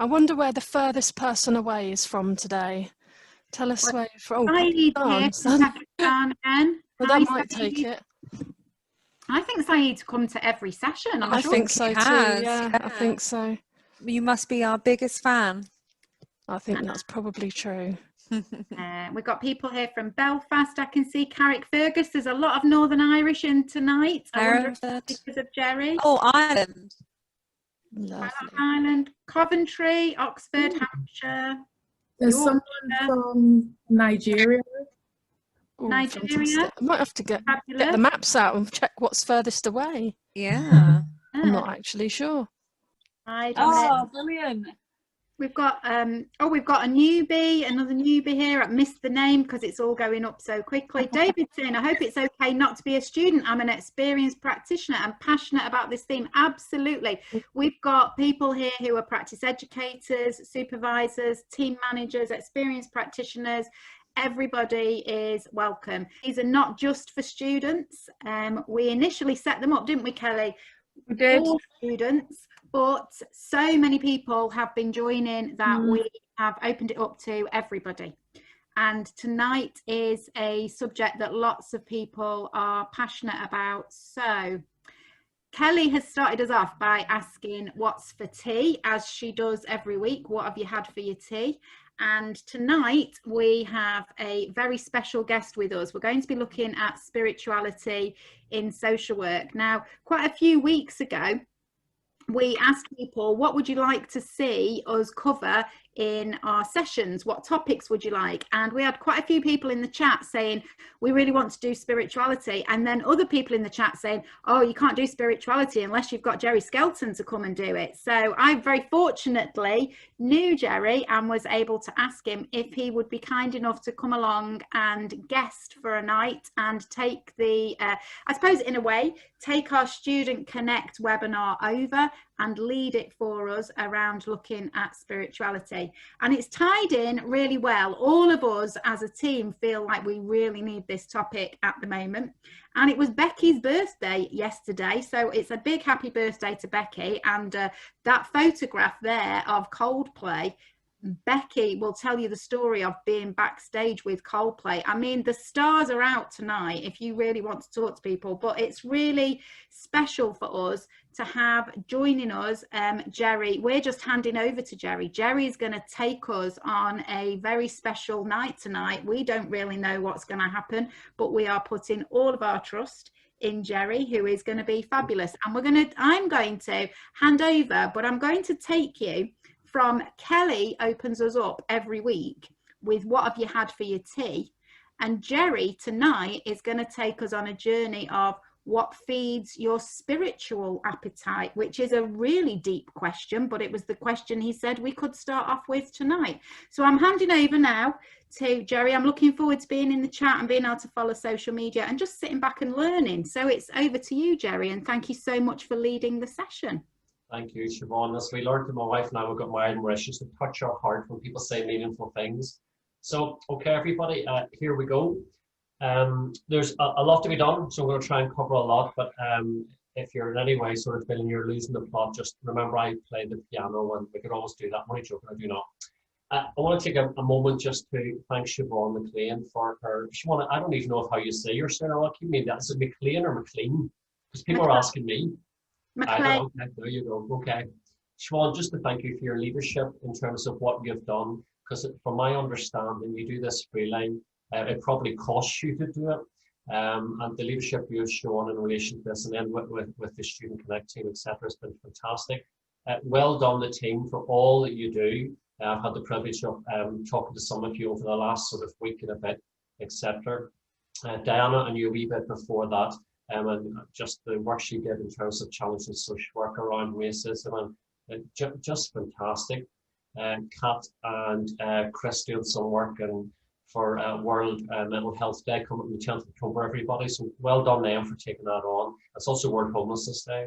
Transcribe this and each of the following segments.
I wonder where the furthest person away is from today. Tell us where you're from. Saeed here from Pakistan again. Well, that might take it. I think Saeed's come to every session. I think so too. Yeah, I think so. You must be our biggest fan. I think that's probably true. We've got people here from Belfast. I can see Carrick Fergus. There's a lot of Northern Irish in tonight. I wonder if that's because of Gerry. Oh, Ireland. Ireland, Coventry, Oxford, Hampshire. There's someone from Nigeria. Ooh, Nigeria. Fantastic. I might have to get the maps out and check what's furthest away. Yeah. I'm not actually sure. Oh, brilliant. We've got we've got a newbie, another newbie here. I missed the name because it's all going up so quickly. David saying, I hope it's okay not to be a student. I'm an experienced practitioner and passionate about this theme. Absolutely. We've got people here who are practice educators, supervisors, team managers, experienced practitioners. Everybody is welcome. These are not just for students. We initially set them up, didn't we, Kelly? We did. For students. But so many people have been joining that we have opened it up to everybody. And tonight is a subject that lots of people are passionate about. So Kelly has started us off by asking what's for tea, as she does every week. What have you had for your tea? And tonight we have a very special guest with us. We're going to be looking at spirituality in social work. Now, quite a few weeks ago, we asked people, what would you like to see us cover in our sessions? What topics would you like? And we had quite a few people in the chat saying, we really want to do spirituality. And then other people in the chat saying, oh, you can't do spirituality unless you've got Gerry Skelton to come and do it. So I very fortunately knew Gerry and was able to ask him if he would be kind enough to come along and guest for a night and take the, I suppose in a way, take our Student Connect webinar over and lead it for us around looking at spirituality. And it's tied in really well. All of us as a team feel like we really need this topic at the moment. And it was Becky's birthday yesterday, so it's a big happy birthday to Becky. And that photograph there of Coldplay, Becky will tell you the story of being backstage with Coldplay. I mean, the stars are out tonight if you really want to talk to people, but it's really special for us to have joining us Gerry. We're just handing over to Gerry. Gerry is going to take us on a very special night tonight. We don't really know what's going to happen, but we are putting all of our trust in Gerry, who is going to be fabulous. And I'm going to hand over, but I'm going to take you from Kelly opens us up every week with what have you had for your tea, and Gerry tonight is going to take us on a journey of what feeds your spiritual appetite, which is a really deep question, but it was the question he said we could start off with tonight. So I'm handing over now to Gerry. I'm looking forward to being in the chat and being able to follow social media and just sitting back and learning. So it's over to you, Gerry, and thank you so much for leading the session. Thank you, Siobhan. As we learned that my wife and I got married in Mauritius, to touch our heart when people say meaningful things. So, okay, everybody, here we go. There's a lot to be done, so I'm going to try and cover a lot, but if you're in any way sort of feeling you're losing the plot, just remember I play the piano and we could always do that. I'm only joking, I do not. I want to take a moment just to thank Siobhan McLean for her. Siobhan, I don't even know how you say your surname. I'll keep me that. Is it McLean or McLean? Because people are asking me. McLean. There you go. Okay. Siobhan, just to thank you for your leadership in terms of what you've done, because from my understanding, you do this freelance. It probably costs you to do it. And the leadership you've shown in relation to this, and then with the Student Connect team, etc., has been fantastic. Well done, the team, for all that you do. I've had the privilege of talking to some of you over the last sort of week and a bit, etc. Diana, I knew a wee bit before that. And just the work she did in terms of challenging social work around racism, and just fantastic. Kat and Chris doing some work and for World Mental Health Day coming on the 10th of October, everybody. So well done them for taking that on. It's also World Homelessness Day,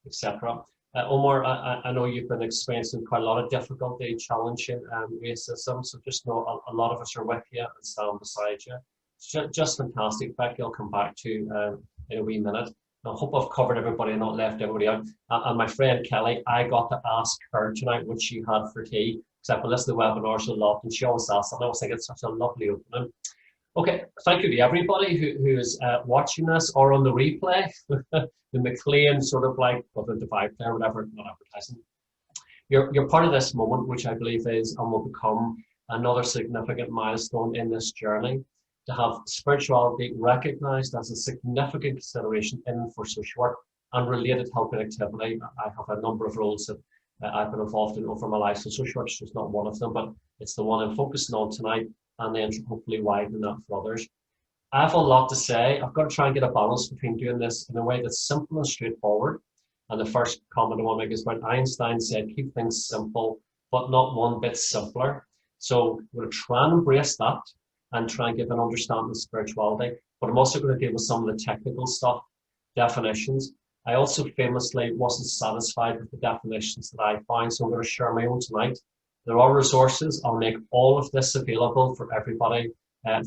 etc. Omar, I know you've been experiencing quite a lot of difficulty challenging racism, so just know a lot of us are with you and stand beside you. Just fantastic. Becky, I'll come back to in a wee minute. I hope I've covered everybody and not left everybody out. And my friend Kelly, I got to ask her tonight what she had for tea, because I've been listening to webinars a lot, and she always asks, and I always think it's such a lovely opening. Okay, thank you to everybody who is watching this or on the replay, the McLean sort of like, well, the Divide player, whatever, not advertising. You're part of this moment, which I believe is and will become another significant milestone in this journey, to have spirituality recognised as a significant consideration in for social work and related helping activity. I have a number of roles that I've been involved in over my life, so social work is just not one of them, but it's the one I'm focusing on tonight, and then hopefully widen that for others. I have a lot to say. I've got to try and get a balance between doing this in a way that's simple and straightforward. And the first comment I want to make is when Einstein said, keep things simple, but not one bit simpler. So we're going to try and embrace that and try and give an understanding of spirituality. But I'm also going to deal with some of the technical stuff, definitions. I also famously wasn't satisfied with the definitions that I found, so I'm going to share my own tonight. There are resources. I'll make all of this available for everybody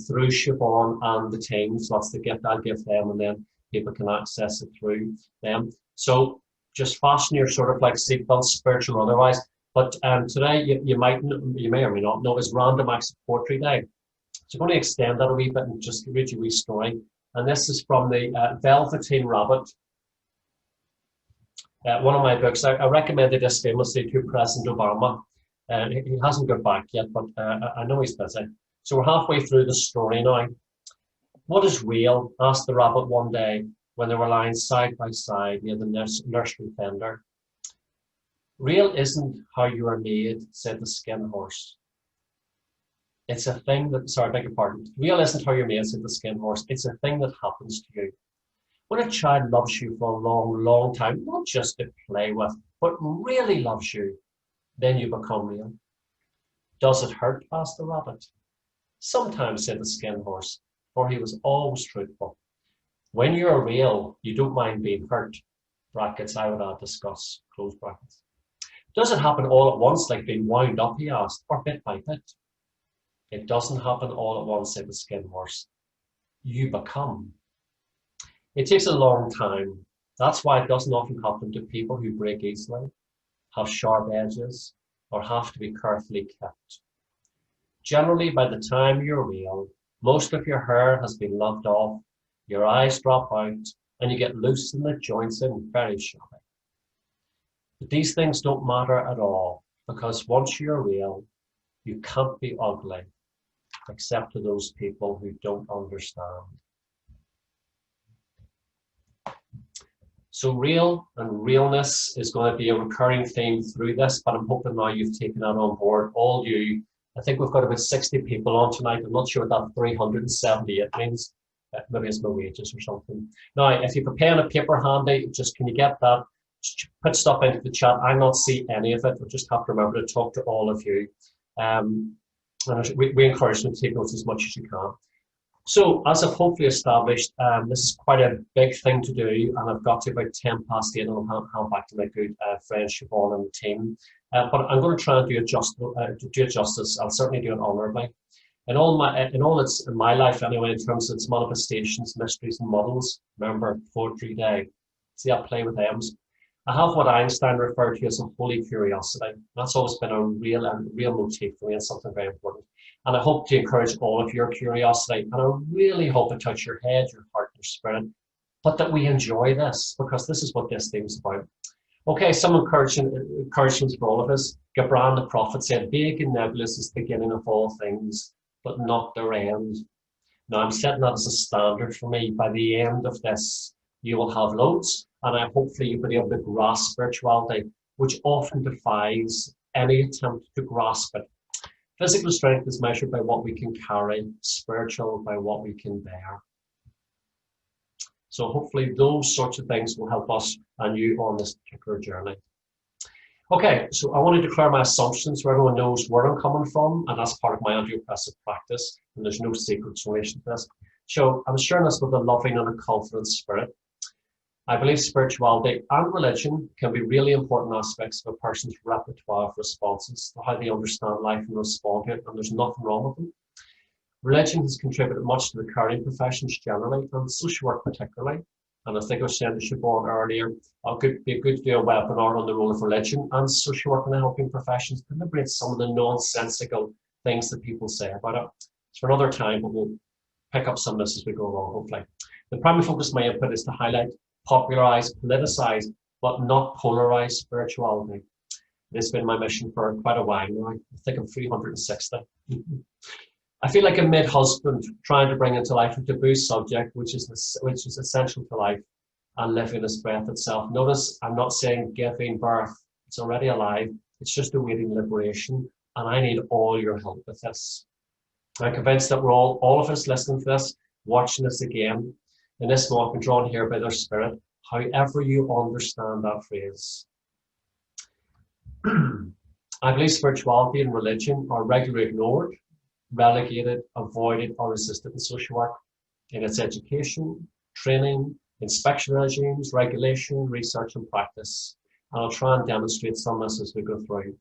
through Siobhan and the team. So that's the gift I'll give them, and then people can access it through them. So just fasten your sort of like seatbelt, spiritual or otherwise. But today you may or may not know is Random Acts of Poetry Day. So I'm going to extend that a wee bit and just read you a wee story. And this is from the Velveteen Rabbit. One of my books. I recommended this famously to President Obama. He hasn't got back yet, but I know he's busy. So we're halfway through the story now. What is real? Asked the rabbit one day when they were lying side by side near the nursery fender. Real isn't how you are made, said the skin horse. It's a thing that, sorry, I beg your pardon. Real isn't how you're made, said the skin horse. It's a thing that happens to you. When a child loves you for a long, long time, not just to play with, but really loves you, then you become real. Does it hurt? Asked the rabbit. Sometimes, said the skin horse, for he was always truthful. When you're real, you don't mind being hurt. Brackets, I would add discuss, close brackets. Does it happen all at once, like being wound up, he asked, or bit by bit? It doesn't happen all at once, said the skin horse. You become. It takes a long time. That's why it doesn't often happen to people who break easily, have sharp edges, or have to be carefully kept. Generally, by the time you're real, most of your hair has been loved off, your eyes drop out, and you get loose in the joints and very shabby. But these things don't matter at all, because once you're real, you can't be ugly, except to those people who don't understand. So real and realness is going to be a recurring theme through this, but I'm hoping now you've taken that on board, all you. I think we've got about 60 people on tonight. I'm not sure what that 378 means. Maybe it's my wages or something. Now, if you have a pen and paper handy, just can you get that? Just put stuff into the chat. I not see any of it. I just have to remember to talk to all of you. And we encourage you to take notes as much as you can. So, as I've hopefully established, this is quite a big thing to do, and I've got to about 10 past 8, and I'll hand back to my good friend Siobhan and the team. But I'm going to try and do it justice. I'll certainly do it honourably. In all its in my life anyway, in terms of its manifestations, mysteries, and models. Remember, Poetry Day. See that play with M's. I have what Einstein referred to as a holy curiosity. That's always been a real motif for me, and something very important. And I hope to encourage all of your curiosity, and I really hope it touches your head, your heart, your spirit, but that we enjoy this, because this is what this theme's about. Okay, some encouragements for all of us. Gibran the prophet said, big and nebulous is the beginning of all things, but not their end. Now I'm setting that as a standard for me. By the end of this, you will have loads, and I hopefully you'll be able to grasp spirituality, which often defies any attempt to grasp it. Physical strength is measured by what we can carry, spiritual by what we can bear. So hopefully those sorts of things will help us and you on this particular journey. Okay, so I want to declare my assumptions so everyone knows where I'm coming from, and that's part of my anti-oppressive practice, and there's no secrets in relation to this. So I'm sharing this with a loving and a confident spirit. I believe spirituality and religion can be really important aspects of a person's repertoire of responses, how they understand life and respond to it, and there's nothing wrong with them. Religion has contributed much to the caring professions generally, and social work particularly. And I think I was saying to Siobhan earlier, it could be good to do a webinar on the role of religion and social work in the helping professions to liberate some of the nonsensical things that people say about it. It's for another time, but we'll pick up some of this as we go along, hopefully. The primary focus of my input is to highlight, popularise, politicise, but not polarise spirituality. It's been my mission for quite a while now. I think I'm 360. I feel like a mid-husband trying to bring into life a taboo subject, which is essential to life and living is breath itself. Notice I'm not saying giving birth. It's already alive. It's just awaiting liberation. And I need all your help with this. I'm convinced that we're all of us listening to this, watching this again, in this moment, been drawn here by their spirit, however you understand that phrase. I believe spirituality and religion are regularly ignored, relegated, avoided, or resisted in social work, in its education, training, inspection regimes, regulation, research, and practice. And I'll try and demonstrate some of this as we go through.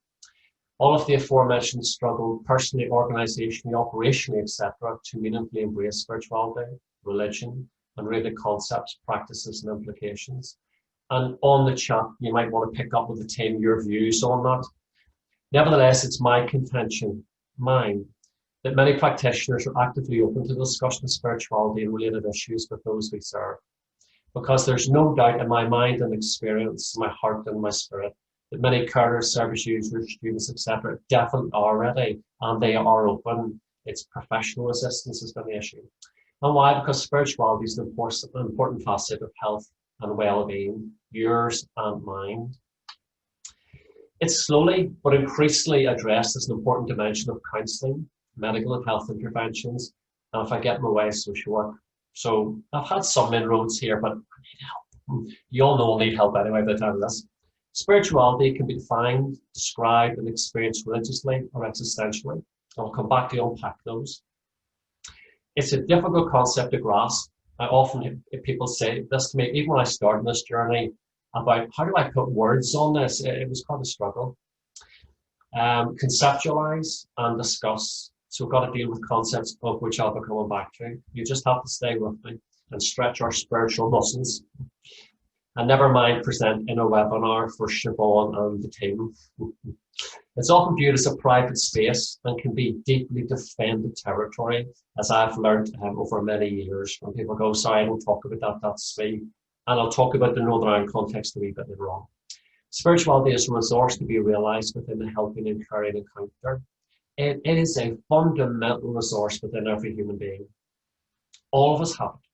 All of the aforementioned struggle, personally, organisationally, operationally, etc., to meaningfully embrace spirituality, religion, and related concepts, practices, and implications. And on the chat, you might want to pick up with the team your views on that. Nevertheless, it's my contention, mine, that many practitioners are actively open to the discussion of spirituality and related issues with those we serve. Because there's no doubt in my mind and experience, my heart and my spirit, that many carers, service users, students, etc., definitely are ready and they are open. It's professional resistance has been the issue. And why? Because spirituality is an important facet of health and well-being, yours and mine. It's slowly but increasingly addressed as an important dimension of counselling, medical and health interventions, and if I get my way, social work. So I've had some inroads here, but I need help. You all know I need help anyway by the time of this. Spirituality can be defined, described, and experienced religiously or existentially. I'll come back to unpack those. It's a difficult concept to grasp. I often hear people say this to me, even when I started this journey, about how do I put words on this? It was quite a struggle. Conceptualize and discuss. So we've got to deal with concepts of which I'll be coming back to. You just have to stay with me and stretch our spiritual muscles. And never mind present in a webinar for Siobhan and the team. It's often viewed as a private space and can be deeply defended territory, as I've learned over many years. When people go, sorry, I don't talk about that, that's me. And I'll talk about the Northern Ireland context a wee bit later on. Spirituality is a resource to be realised within the helping and caring encounter. It is a fundamental resource within every human being. All of us have it.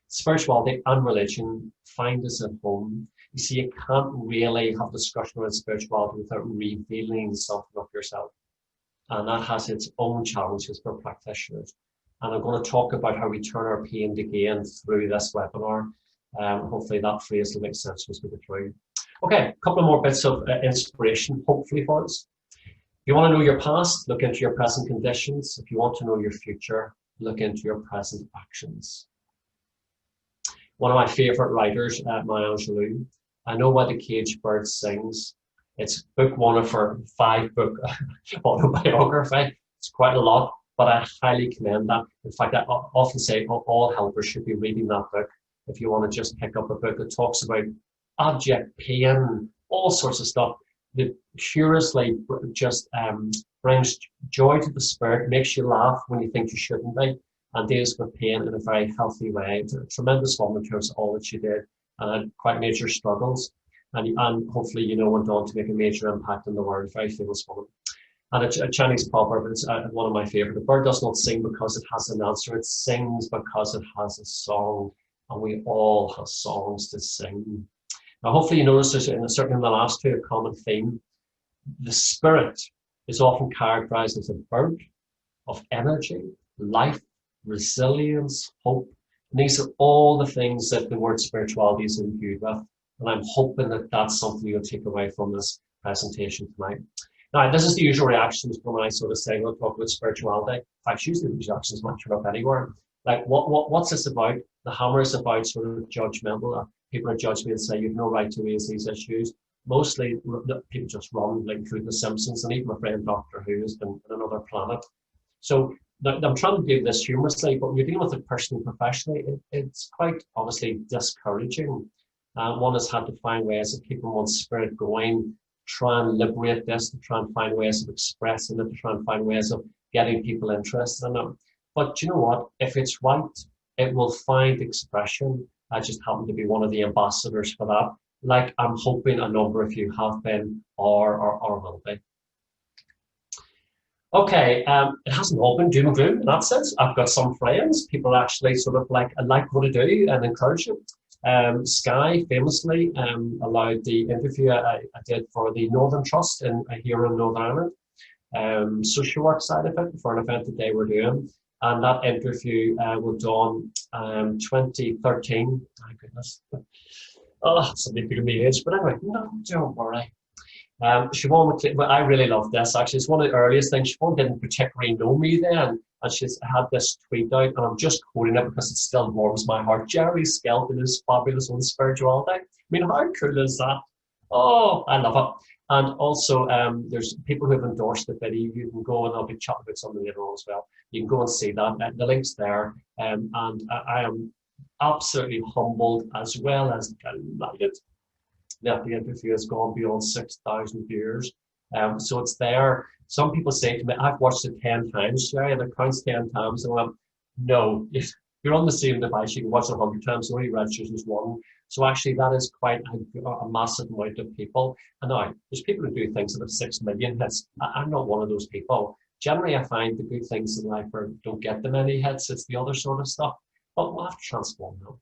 Spirituality and religion find us at home. You see, you can't really have discussion around spirituality without revealing something of yourself. And that has its own challenges for practitioners. And I'm going to talk about how we turn our pain to gain through this webinar. Hopefully that phrase will make sense as we go through. Okay, a couple of more bits of inspiration, hopefully for us. If you want to know your past, look into your present conditions. If you want to know your future, look into your present actions. One of my favourite writers, Maya Angelou, I Know Why the Caged Bird Sings. It's book one of her 5-book autobiography. It's quite a lot, but I highly commend that. In fact, I often say all helpers should be reading that book. If you want to just pick up a book that talks about abject pain, all sorts of stuff that curiously just brings joy to the spirit, makes you laugh when you think you shouldn't be, and deals with pain in a very healthy way. It's a tremendous woman in terms of all that she did, and quite major struggles, and hopefully, you know, went on to make a major impact in the world. Very famous woman. And a Chinese proverb, it's one of my favorite. The bird does not sing because it has an answer, it sings because it has a song, and we all have songs to sing. Now, hopefully you notice there's, certainly in the last two, a common theme. The spirit is often characterized as a bird of energy, life, resilience, hope. And these are all the things that the word spirituality is imbued with. And I'm hoping that that's something you'll take away from this presentation tonight. Now, this is the usual reactions when I sort of say, we'll talk about spirituality. In fact, usually these reactions might turn up anywhere. Like, what's this about? The hammer is about sort of judgmental. People are judge me and say, you've no right to raise these issues. Mostly, people just run, like through The Simpsons, and even my friend Doctor Who has been on another planet. So now, I'm trying to do this humorously, but when you're dealing with a person professionally, it's quite honestly discouraging. One has had to find ways of keeping one's spirit going, try and liberate this, to try and find ways of expressing it, to try and find ways of getting people interested in it. But you know what? If it's right, it will find expression. I just happen to be one of the ambassadors for that. Like I'm hoping a number of you have been or will be. Okay, it hasn't all been doom and gloom in that sense. I've got some friends, people actually sort of like what I do and encourage it. Sky famously allowed the interview I did for the Northern Trust here in Northern Ireland, social work side of it, for an event that they were doing. And that interview was done 2013. My goodness. Oh, somebody put me age, but anyway, no, don't worry. Siobhan, but I really love this actually. It's one of the earliest things. Siobhan didn't particularly know me then, and she's had this tweet out, and I'm just quoting it because it still warms my heart. Gerry Skelton is fabulous on spirituality. I mean, how cool is that? Oh, I love it. And also, there's people who have endorsed the video. You can go, and I'll be chatting about something later on as well. You can go and see that. The link's there, and I am absolutely humbled as well as delighted that the interview has gone beyond 6,000 viewers. So it's there. Some people say to me, I've watched it 10 times, Gerry, and it counts 10 times. And I'm, no, if you're on the same device, you can watch it 100 times, so only registers as one. So actually that is quite a massive amount of people. And now, there's people who do things that have 6 million hits. I'm not one of those people. Generally, I find the good things in life don't get them any hits. It's the other sort of stuff. But we'll have to transform them.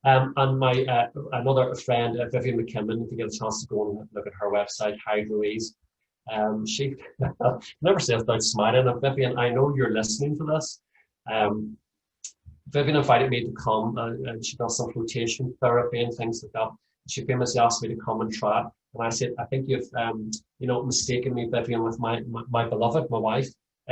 And my another friend, Vivian McKinnon, if you get a chance to go and look at her website, Hydroease, she never says without smiling. And Vivian, I know you're listening to this. Vivian invited me to come, and she does some flotation therapy and things like that. She famously asked me to come and try it, and I said, I think you've mistaken me, Vivian, with my beloved, my wife.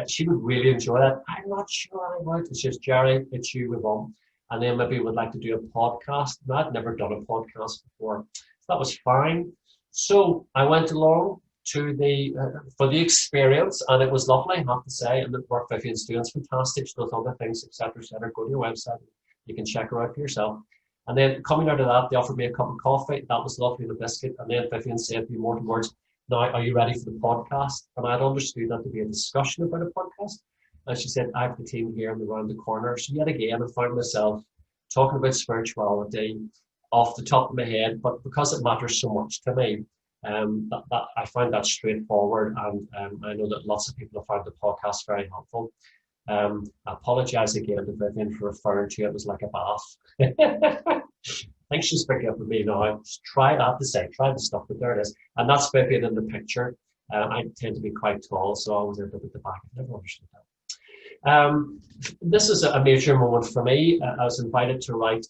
She would really enjoy that. I'm not sure I would. It's just, Gerry, it's you with them. And then maybe would like to do a podcast. And I'd never done a podcast before. So that was fine. So I went along to for the experience, and it was lovely, I have to say. And the work Vivian's doing is fantastic. She does other things, etc., etc. Go to your website. You can check her out for yourself. And then coming out of that, they offered me a cup of coffee. That was lovely, the biscuit. And then Vivian said a few more words. Now, are you ready for the podcast? And I'd understood that to be a discussion about a podcast. And she said, I have the team here and around the corner. So yet again, I found myself talking about spirituality off the top of my head, but because it matters so much to me, that I find that straightforward. And I know that lots of people have found the podcast very helpful. I apologize again to Vivian for referring to it as like a bath. I think she's picking up with me now. Just try the stuff, but there it is. And that's Vivian in the picture. I tend to be quite tall, so I always end up at the back. I never understood that. This is a major moment for me. I was invited to write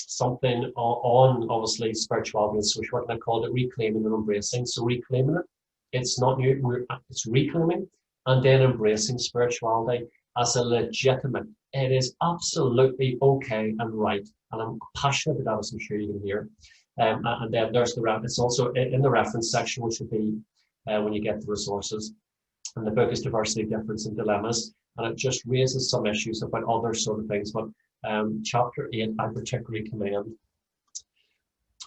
something on obviously spirituality and social work, and I called it Reclaiming and Embracing. So reclaiming it, it's not new, it's reclaiming and then embracing spirituality as a legitimate. It is absolutely okay and right, and I'm passionate about that, as I'm sure you can hear. And then there's it's also in the reference section, which would be when you get the resources. And the book is Diversity, Difference and Dilemmas. And it just raises some issues about other sort of things. But chapter 8, I particularly commend.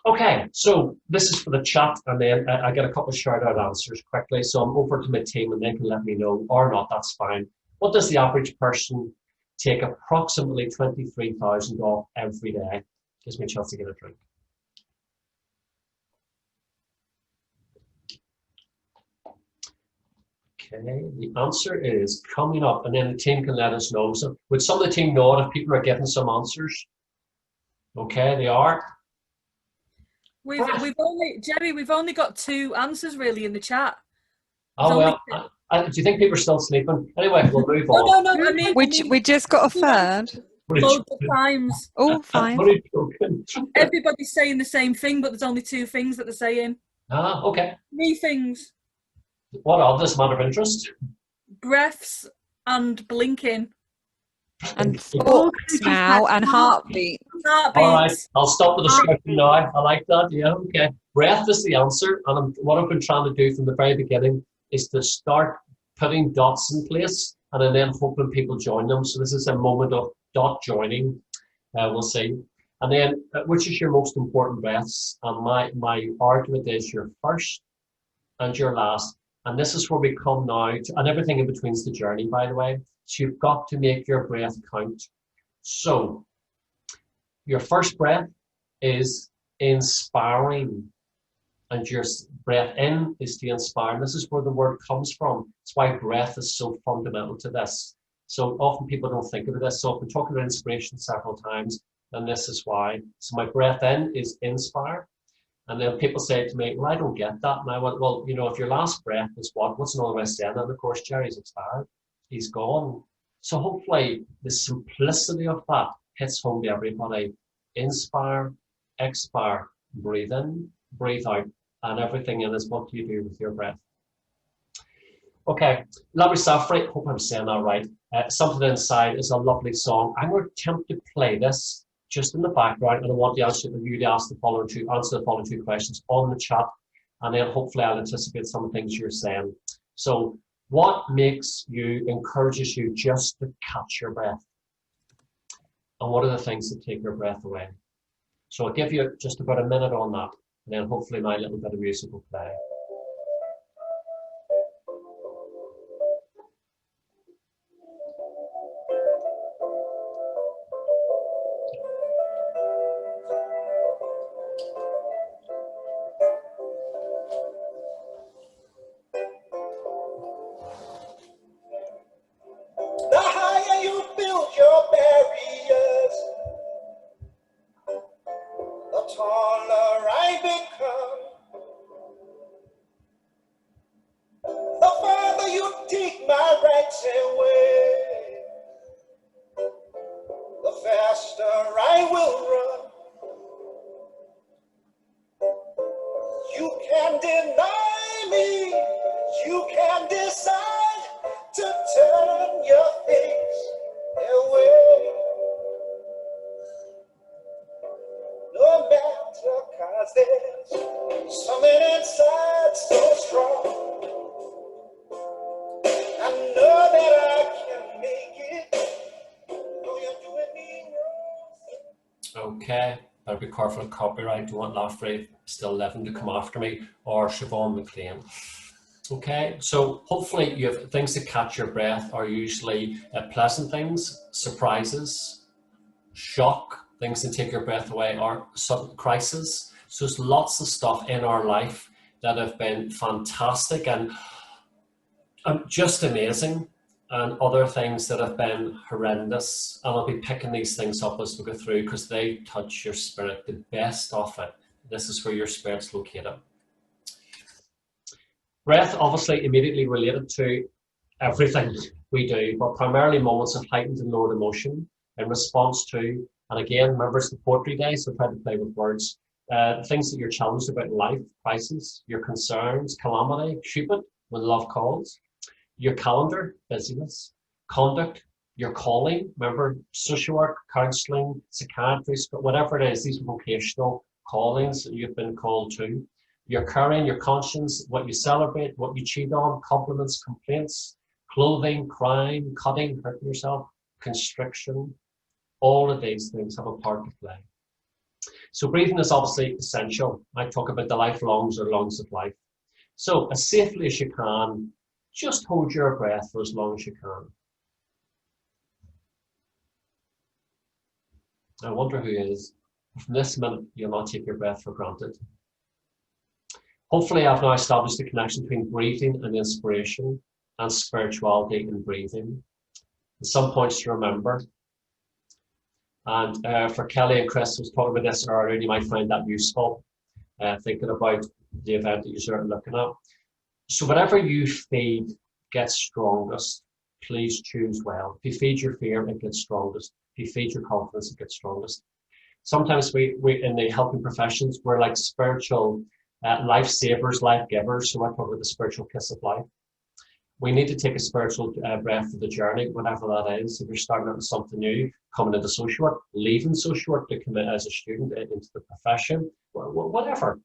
Okay, so this is for the chat, and then I get a couple of shout-out answers quickly. So I'm over to my team, and they can let me know, or not, that's fine. What does the average person take approximately 23,000 off every day? Gives me a chance to get a drink. Okay, the answer is coming up, and then the team can let us know. So would some of the team know if people are getting some answers? Okay, they are. We've only got 2 answers really in the chat. Oh well, do you think people are still sleeping? Anyway, we'll move on. No. I mean, we just got a third. loads of times. Oh, fine. Everybody's saying the same thing, but there's only 2 things that they're saying. Ah, okay. 3 things. What are this matter of interest? Breaths and blinking. And thoughts now and heartbeat. All right, I'll stop the discussion now. I like that. Yeah, okay. Breath is the answer, and what I've been trying to do from the very beginning is to start putting dots in place and then hoping people join them. So this is a moment of dot joining, we'll see. And then, which is your most important breaths? And my argument is your first and your last. And this is where we come now to, and everything in between is the journey, by the way. So you've got to make your breath count. So your first breath is inspiring, and your breath in is to inspire. And this is where the word comes from. It's why breath is so fundamental to this. So often people don't think of this. So I've been talking about inspiration several times, and this is why. So my breath in is inspire. And then people say to me, well, I don't get that. And I went, well, you know, if your last breath is what? What's another way of saying that? And of course, Gerry's expired. He's gone. So hopefully the simplicity of that hits home to everybody. Inspire, expire, breathe in, breathe out, and everything in is what do you do with your breath. Okay, Lovely Safri, hope I'm saying that right. Something Inside is a lovely song. I'm going to attempt to play this just in the background, and I want you to answer the following two questions on the chat, and then hopefully I'll anticipate some things you're saying. So, what encourages you just to catch your breath? And what are the things that take your breath away? So I'll give you just about a minute on that, and then hopefully my little bit of music will play. Okay, better be careful of copyright. Don't want Lafray still living to come after me, or Siobhan McLean. Okay, so hopefully you have things to catch your breath are usually pleasant things, surprises, shock, things that take your breath away, or sudden crisis. So there's lots of stuff in our life that have been fantastic and just amazing, and other things that have been horrendous. And I'll be picking these things up as we go through because they touch your spirit, the best of it. This is where your spirit's located. Breath obviously immediately related to everything we do, but primarily moments of heightened and lowered emotion in response to, and again, remember it's the poetry day, so try to play with words, things that you're challenged about in life, crises, your concerns, calamity, Cupid, when love calls, your calendar, busyness, conduct, your calling, remember social work, counselling, psychiatry, whatever it is, these vocational callings that you've been called to, your caring, your conscience, what you celebrate, what you cheat on, compliments, complaints, clothing, crime, cutting, hurting yourself, constriction, all of these things have a part to play. So breathing is obviously essential. I talk about the lifelongs or lungs of life. So as safely as you can, just hold your breath for as long as you can. I wonder who is. From this minute, you'll not take your breath for granted. Hopefully, I've now established the connection between breathing and inspiration and spirituality in breathing. Some points to remember. And for Kelly and Chris, I was talking about this earlier, and you might find that useful, thinking about the event that you're looking at. So whatever you feed gets strongest. Please choose well. If you feed your fear, it gets strongest. If you feed your confidence, it gets strongest. Sometimes we in the helping professions, we're like spiritual lifesavers, life givers. So I talk about the spiritual kiss of life. We need to take a spiritual breath for the journey, whatever that is. If you're starting out with something new, coming into social work, leaving social work to commit as a student into the profession, whatever.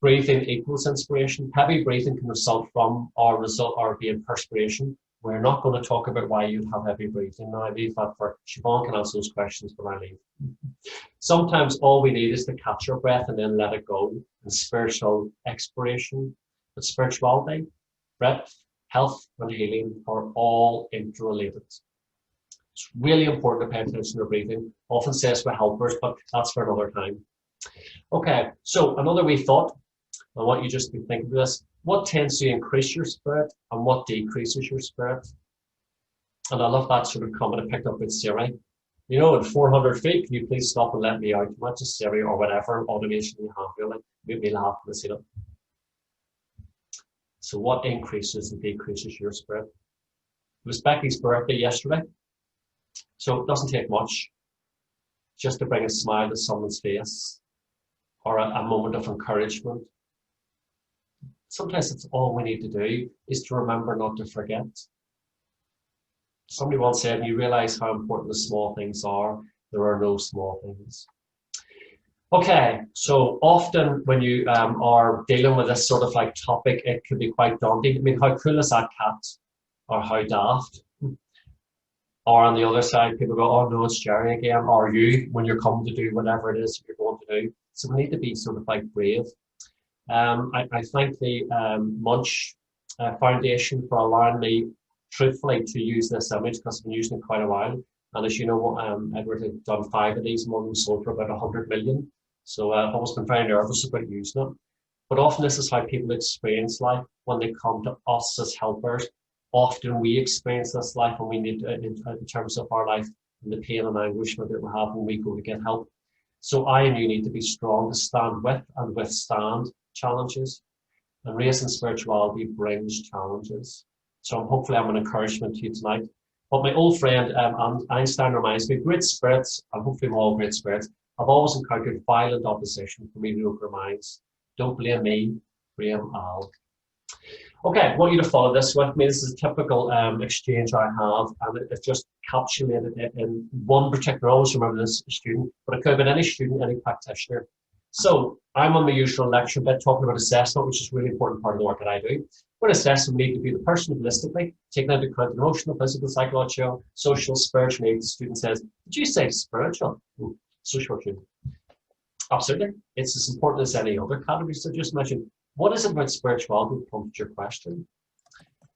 breathing equals inspiration. Heavy breathing can result from or be in perspiration. We're not going to talk about why you have heavy breathing. Now I leave that for Siobhan can answer those questions when I leave. Sometimes all we need is to catch our breath and then let it go. And spiritual expiration, but spirituality, breath, health, and healing are all interrelated. It's really important to pay attention to breathing. Often says with helpers, but that's for another time. Okay, so another wee thought. I want you just to be thinking of this. What tends to increase your spirit and what decreases your spirit? And I love that sort of comment I picked up with Siri. You know, at 400 feet, can you please stop and let me out? Not just Siri or whatever automation you have, really. Made me laugh when I see them. So what increases and decreases your spirit? It was Becky's birthday yesterday. So it doesn't take much just to bring a smile to someone's face or a moment of encouragement. Sometimes it's all we need to do is to remember not to forget. Somebody once said, when you realize how important the small things are, there are no small things. Okay, so often when you are dealing with this sort of like topic, it can be quite daunting. I mean, how cool is that cat? Or how daft? Or on the other side, people go, oh no, it's Gerry again. Or you, when you're coming to do whatever it is you're going to do. So we need to be sort of like brave. I thank the Munch Foundation for allowing me truthfully to use this image because I've been using it quite a while. And as you know, Edward had done 5 of these, one was sold for about 100 million. So I've always been very nervous about using it. But often this is how people experience life when they come to us as helpers. Often we experience this life and we need, in terms of our life, and the pain and anguish that we have when we go to get help. So I and you need to be strong to stand with and withstand challenges. And raising spirituality brings challenges. So hopefully I'm an encouragement to you tonight. But my old friend Einstein reminds me, great spirits, and hopefully we're all great spirits, have always encountered violent opposition from mediocre minds. Don't blame me, blame Al. Okay, I want you to follow this with me. This is a typical exchange I have, and it's just capsulated in one particular, I always remember this student, but it could have been any student, any practitioner. So I'm on my usual lecture bit talking about assessment, which is a really important part of the work that I do. When assessment need to be the person holistically, taking into account the emotional, physical, psychological, social, spiritual needs. The student says, did you say spiritual? So short. Absolutely. It's as important as any other categories I just mentioned. What is it about spirituality that prompted your question?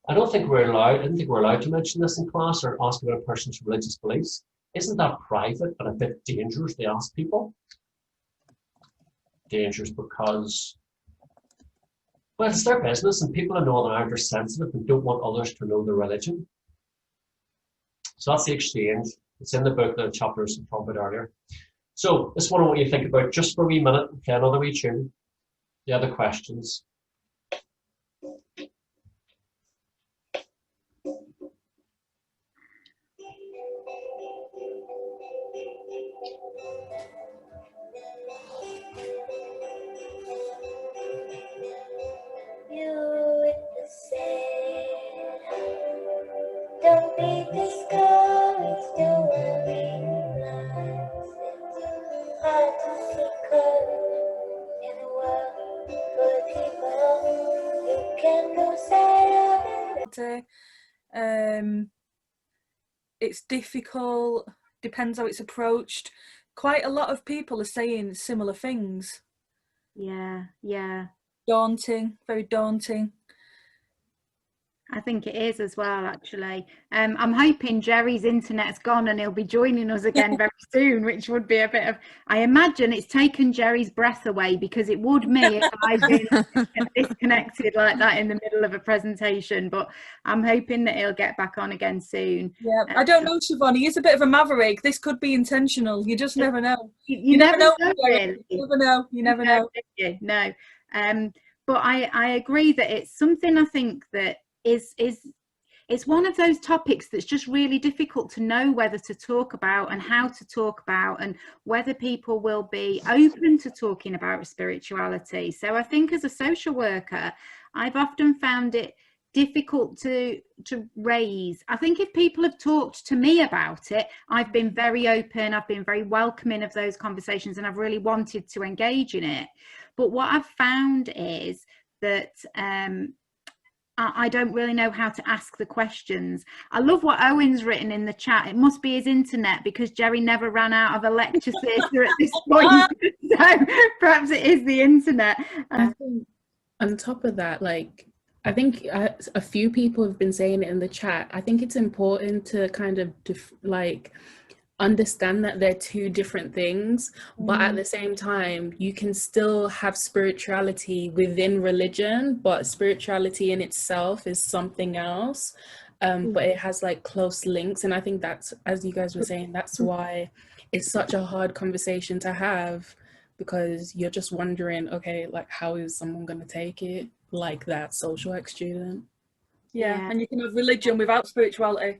I didn't think we're allowed to mention this in class or ask about a person's religious beliefs. Isn't that private and a bit dangerous to ask people? Dangerous because, well, it's their business and people in Northern Ireland are sensitive and don't want others to know their religion. So that's the exchange. It's in the book, the chapters I talked about earlier. So this is what I want you to think about just for a wee minute. Okay, another wee tune. The other questions. Don't be discouraged, don't worry, relax. It's hard to see courage in a world full of people. You can go silent. It's difficult, depends how it's approached. Quite a lot of people are saying similar things. Yeah. Daunting, very daunting. I think it is as well, actually. I'm hoping Gerry's internet's gone and he'll be joining us again very soon, which would be a bit of, I imagine it's taken Gerry's breath away, because it would me if I'd been disconnected like that in the middle of a presentation, but I'm hoping that he'll get back on again soon. Yeah, I don't know, Siobhan, he is a bit of a maverick. This could be intentional. You just never know. You never know. Really. You never know. You never know. No. But I agree that it's something, I think, that it's one of those topics that's just really difficult to know whether to talk about and how to talk about, and whether people will be open to talking about spirituality. So I think as a social worker, I've often found it difficult to raise. I think if people have talked to me about it, I've been very open, I've been very welcoming of those conversations, and I've really wanted to engage in it. But what I've found is that I don't really know how to ask the questions. I love what Owen's written in the chat. It must be his internet, because Gerry never ran out of a lecture sister at this point. So perhaps it is the internet. I think on top of that, like, I think a few people have been saying it in the chat. I think it's important to kind of understand that they're two different things, but at the same time, you can still have spirituality within religion, but spirituality in itself is something else. But it has like close links. And I think that's, as you guys were saying, that's why it's such a hard conversation to have, because you're just wondering, okay, like, how is someone going to take it, like that social work student? Yeah, and you can have religion without spirituality.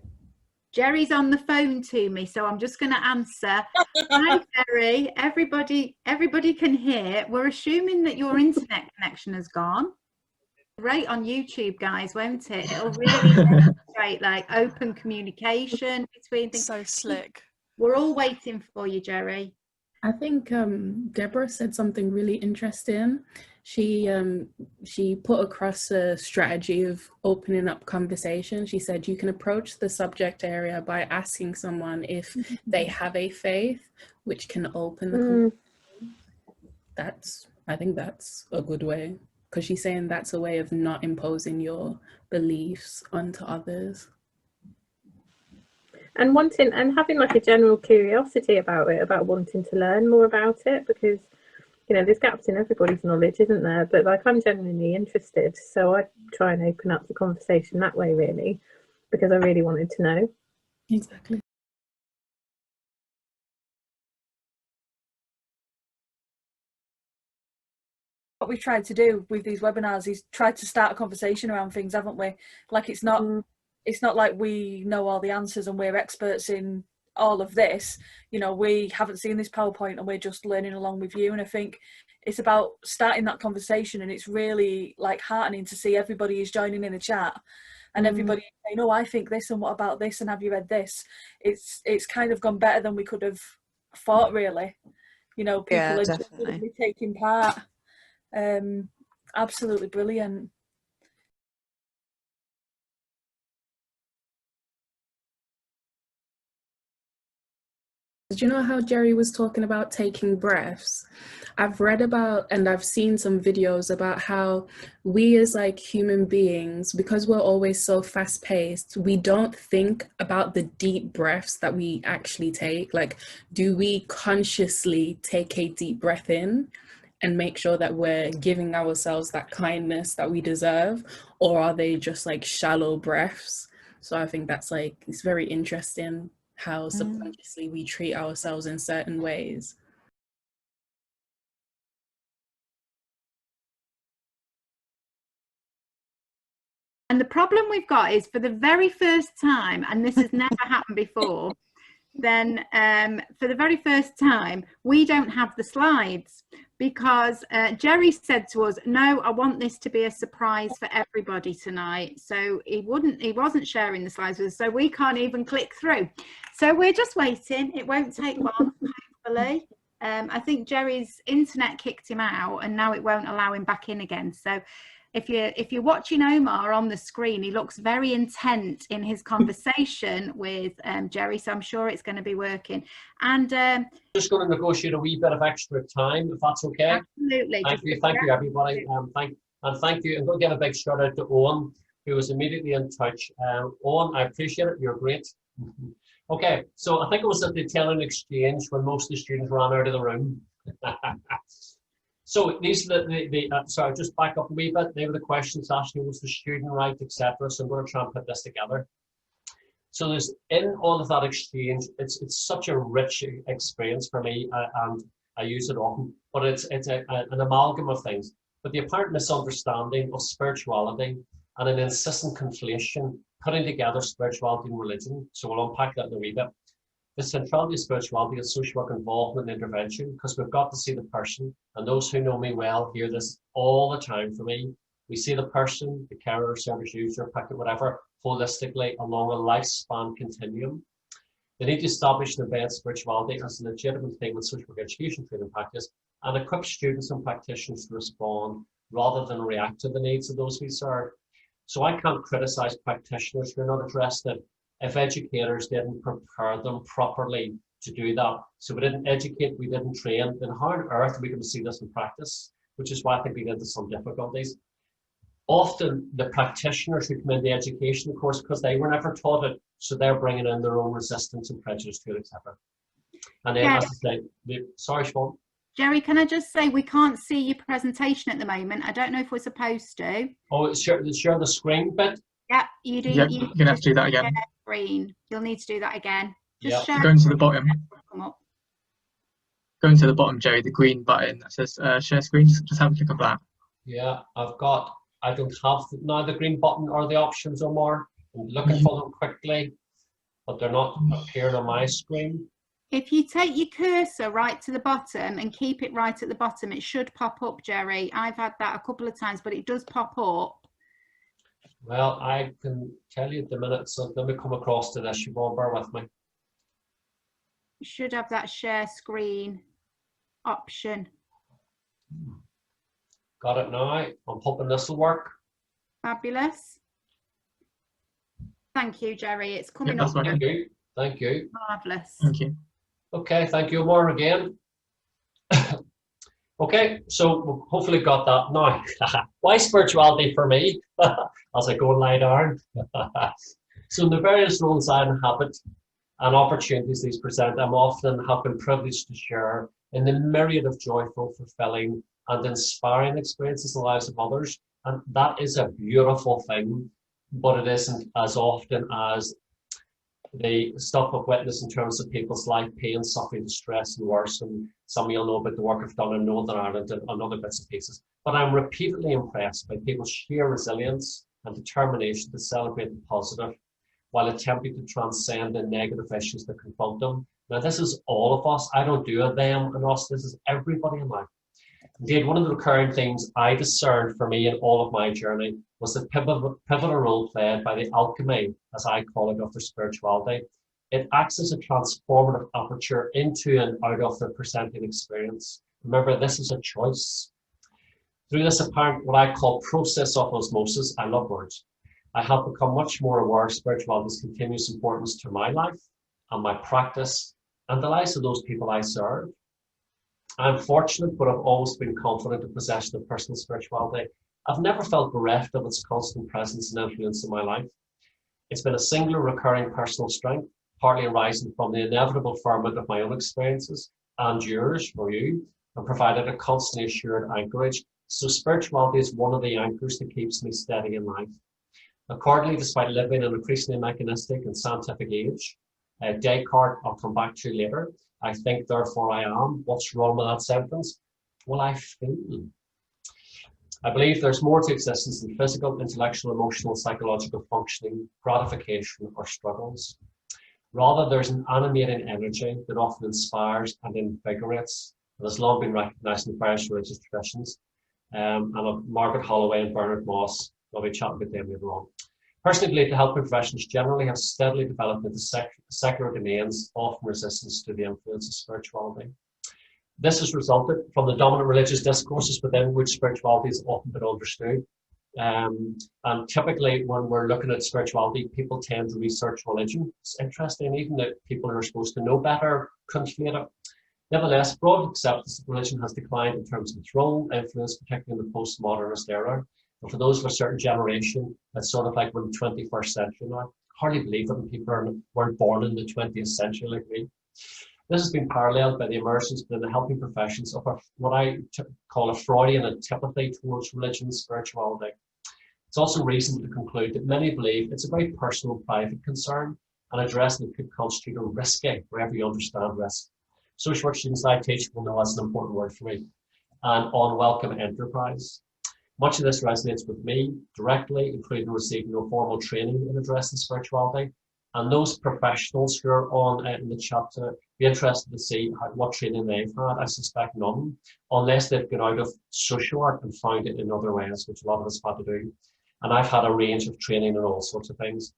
Gerry's on the phone to me, so I'm just going to answer. Hi, Gerry. Everybody can hear. We're assuming that your internet connection has gone. Great on YouTube, guys, won't it? It'll really demonstrate like open communication between things. So slick. We're all waiting for you, Gerry. I think Deborah said something really interesting. She put across a strategy of opening up conversation. She said you can approach the subject area by asking someone if they have a faith, which can open the conversation. I think that's a good way, because she's saying that's a way of not imposing your beliefs onto others. And wanting and having like a general curiosity about it, about wanting to learn more about it, because you know there's gaps in everybody's knowledge, isn't there? But like, I'm genuinely interested, so I try and open up the conversation that way, really, because I really wanted to know. Exactly. What we've tried to do with these webinars is try to start a conversation around things, haven't we? Like, it's not like we know all the answers and we're experts in all of this. You know, we haven't seen this PowerPoint and we're just learning along with you. And I think it's about starting that conversation, and it's really like heartening to see everybody is joining in the chat and everybody saying, oh, I think this, and what about this, and have you read this? It's kind of gone better than we could have thought, really. You know, people are definitely taking part. Absolutely brilliant. Do you know how Gerry was talking about taking breaths? I've read about and I've seen some videos about how we as like human beings, because we're always so fast paced, we don't think about the deep breaths that we actually take. Like, do we consciously take a deep breath in and make sure that we're giving ourselves that kindness that we deserve, or are they just like shallow breaths? So I think that's like, it's very interesting how subconsciously we treat ourselves in certain ways. And the problem we've got is, for the very first time, and this has never happened before, then for the very first time, we don't have the slides, because Gerry said to us, no, I want this to be a surprise for everybody tonight. So he wasn't sharing the slides with us, so we can't even click through. So we're just waiting. It won't take long, hopefully. I think Gerry's internet kicked him out, and now it won't allow him back in again. So if you're watching Omar on the screen, he looks very intent in his conversation with Gerry, so I'm sure it's going to be working. And just going to negotiate a wee bit of extra time, if that's okay. Absolutely. Thank you, everybody. Thank you. I'm going to give a big shout out to Owen, who was immediately in touch. Owen, I appreciate it. You're great. Okay, so I think it was at the Talent Exchange when most of the students ran out of the room. So these are sorry, just back up a wee bit. They were the questions asking, was the student right, etc. So I'm going to try and put this together. So there's, in all of that exchange, it's such a rich experience for me, and I use it often, but it's an amalgam of things. But the apparent misunderstanding of spirituality and an insistent conflation, putting together spirituality and religion. So we'll unpack that in a wee bit. The centrality of spirituality is social work involvement and intervention, because we've got to see the person, and those who know me well hear this all the time from me. We see the person, the carer, service user, practitioner, whatever, holistically along a lifespan continuum. They need to establish and embed spirituality as a legitimate thing with social work education training practice and equip students and practitioners to respond rather than react to the needs of those we serve. So I can't criticise practitioners who are not addressed it if educators didn't prepare them properly to do that. So we didn't educate, we didn't train, then how on earth are we going to see this in practice? Which is why I think we get into some difficulties. Often the practitioners who come into education, of course, because they were never taught it, so they're bringing in their own resistance and prejudice to it, etc. And then, as I say, sorry, Siobhan. Gerry, can I just say we can't see your presentation at the moment. I don't know if we're supposed to. Oh, share the screen bit? Yeah, you do. Yeah, you're going to have to do that again. Screen. You'll need to do that again. Just share going to the bottom. Come up. Going to the bottom, Gerry, the green button that says share screen. Just have a click on that. Yeah, I don't have now the green button or the options, Omar. I'm looking for them quickly, but they're not appearing on my screen. If you take your cursor right to the bottom and keep it right at the bottom, it should pop up, Gerry. I've had that a couple of times, but it does pop up. Well, I can tell you at the minute, so let me come across to this. You won't bear with me. You should have that share screen option. Got it now. I'm hoping this will work. Fabulous. Thank you, Gerry. It's coming up. Thank you. Thank you. Marvellous. Thank you. Okay, thank you, Omar, again. Okay, so we've hopefully got that now. Why spirituality for me? As I go and lie down. So in the various roles I inhabit and opportunities these present, I'm often have been privileged to share in the myriad of joyful, fulfilling and inspiring experiences in the lives of others. And that is a beautiful thing, but it isn't as often as the stuff I've witnessed in terms of people's life, pain, suffering, distress, and worse. And some of you'll know about the work I've done in Northern Ireland and other bits and pieces. But I'm repeatedly impressed by people's sheer resilience and determination to celebrate the positive while attempting to transcend the negative issues that confront them. Now, this is all of us. I don't do a them and us. This is everybody in life. Indeed, one of the recurring themes I discerned for me in all of my journey was the pivotal role played by the alchemy, as I call it, of their spirituality. It acts as a transformative aperture into and out of the presenting experience. Remember, this is a choice. Through this apparent, what I call process of osmosis, I love words, I have become much more aware of spirituality's continuous importance to my life and my practice and the lives of those people I serve. I'm fortunate, but I've always been confident in possession of personal spirituality. I've never felt bereft of its constant presence and influence in my life. It's been a singular recurring personal strength, partly arising from the inevitable ferment of my own experiences and yours for you, and provided a constantly assured anchorage. So spirituality is one of the anchors that keeps me steady in life. Accordingly, despite living in an increasingly mechanistic and scientific age, Descartes, I'll come back to later, I think, therefore I am. What's wrong with that sentence? Well, I feel. I believe there's more to existence than physical, intellectual, emotional, psychological functioning, gratification, or struggles. Rather, there's an animating energy that often inspires and invigorates, and has long been recognized in various religious traditions. And Margaret Holloway and Bernard Moss, I'll be chatting about them later on. Personally, I believe the health professions generally have steadily developed into secular domains, often resistance to the influence of spirituality. This has resulted from the dominant religious discourses within which spirituality is often been understood. And typically, when we're looking at spirituality, people tend to research religion. It's interesting, even that people who are supposed to know better conflate it. Nevertheless, broad acceptance of religion has declined in terms of its role, influence, particularly in the postmodernist era. And for those of a certain generation, it's sort of like we're in the 21st century now. Hardly believe it when people weren't born in the 20th century like me. This has been paralleled by the emergence within the helping professions of what I call a Freudian antipathy towards religion and spirituality. It's also reasonable to conclude that many believe it's a very personal, private concern, and addressing it could constitute a risky, wherever you understand risk. Social work students I teach will know that's an important word for me. And unwelcome enterprise. Much of this resonates with me directly, including receiving no formal training in addressing spirituality, And those professionals who are on in the chat, be interested to see what training they've had. I suspect none, unless they've got out of social work and found it in other ways, which a lot of us had to do. And I've had a range of training and all sorts of things,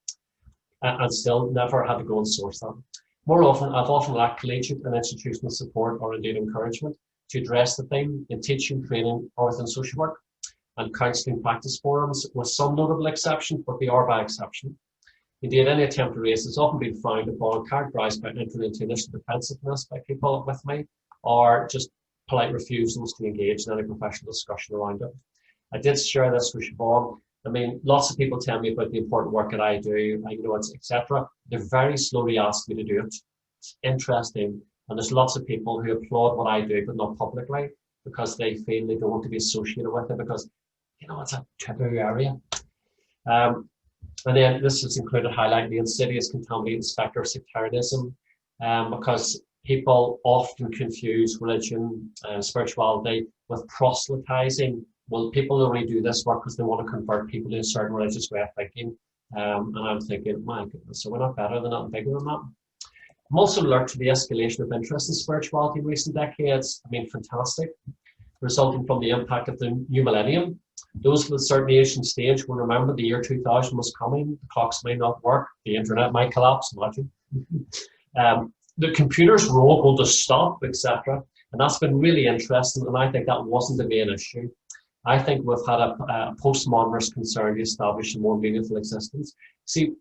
and still never had to go and source that. More often, I've often lacked collegiate and institutional support or indeed encouragement to address the theme in teaching, training, or within social work and counselling practice forums, with some notable exceptions, but they are by exception. Indeed, any attempt to raise has often been frowned upon and characterised by entering into initial defensiveness by people with me, or just polite refusals to engage in any professional discussion around it. I did share this with Siobhan. I mean, lots of people tell me about the important work that I do, you know, etc. They're very slowly asking me to do it. It's interesting. And there's lots of people who applaud what I do, but not publicly, because they feel they don't want to be associated with it, because, you know, it's a taboo area. And then this has included highlighting the insidious contaminating spectre of sectarianism, because people often confuse religion and spirituality with proselytizing. Well, people only do this work because they want to convert people to a certain religious way of thinking. And I'm thinking, my goodness, so we're not better than that and bigger than that. I'm also alert to the escalation of interest in spirituality in recent decades. I mean, fantastic, resulting from the impact of the new millennium. Those with a certain age and stage will remember the year 2000 was coming. The clocks may not work. The internet might collapse. Imagine. The computers were all going to stop, etc. And that's been really interesting. And I think that wasn't the main issue. I think we've had a postmodernist concern to establish a more meaningful existence. See,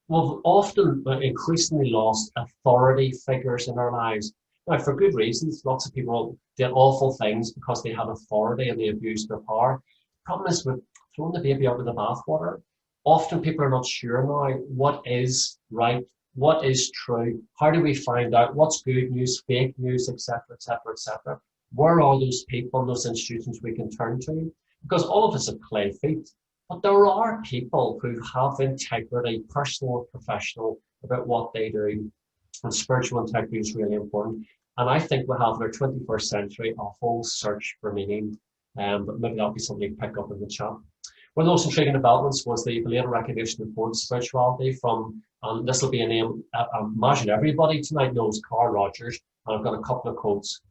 we've often increasingly lost authority figures in our lives. Now, for good reasons. Lots of people did awful things because they had authority and they abused their power. The problem is we've thrown the baby out with the bathwater. Often people are not sure now what is right, what is true, how do we find out what's good news, fake news, etc., etc., etc. Where are those people and those institutions we can turn to? Because all of us have clay feet, but there are people who have integrity, personal and professional, about what they do. And spiritual integrity is really important. And I think we have in our 21st century a whole search for meaning. But maybe that'll be something to pick up in the chat. One of the most intriguing developments was the later recognition of fourth spirituality from, this will be a name, I imagine everybody tonight knows Carl Rogers, and I've got a couple of quotes.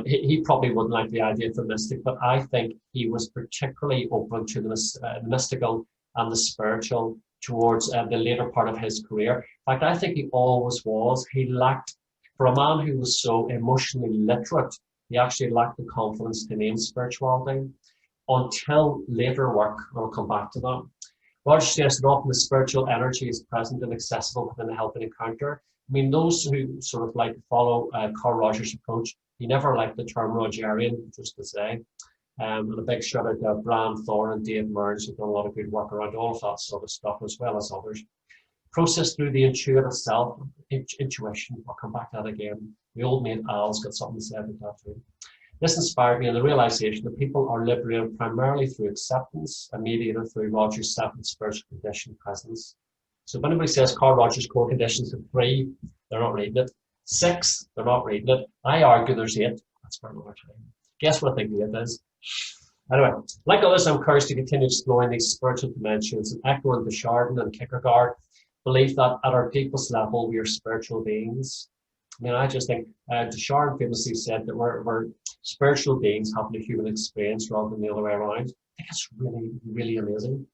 He probably wouldn't like the idea of the mystic, but I think he was particularly open to the mystical and the spiritual towards the later part of his career. In fact, I think he always was. He lacked, for a man who was so emotionally literate, he actually lacked the confidence to name spirituality until later work, and I'll come back to that. Roger suggested often the spiritual energy is present and accessible within a helping encounter. I mean, those who sort of like follow Carl Rogers' approach, he never liked the term Rogerian, just to say. And a big shout out to Brian Thorne and Dave Mearns, who've done a lot of good work around all of that sort of stuff, as well as others. Process through the intuitive self, intuition, I'll come back to that again. The old mate Al's got something to say about that too. This inspired me in the realization that people are liberated primarily through acceptance and mediated through Rogers' seventh spiritual condition presence. So if anybody says Carl Rogers' core conditions are 3, they're not reading it. 6, they're not reading it. I argue there's 8. That's for another time. Guess what I think the 8 is? Anyway, like others, I'm encouraged to continue exploring these spiritual dimensions and echoing the Chardin and Kierkegaard belief that at our deepest level we are spiritual beings. I mean, I just think Chardin famously said that we're spiritual beings having a human experience rather than the other way around. I think it's really, really amazing.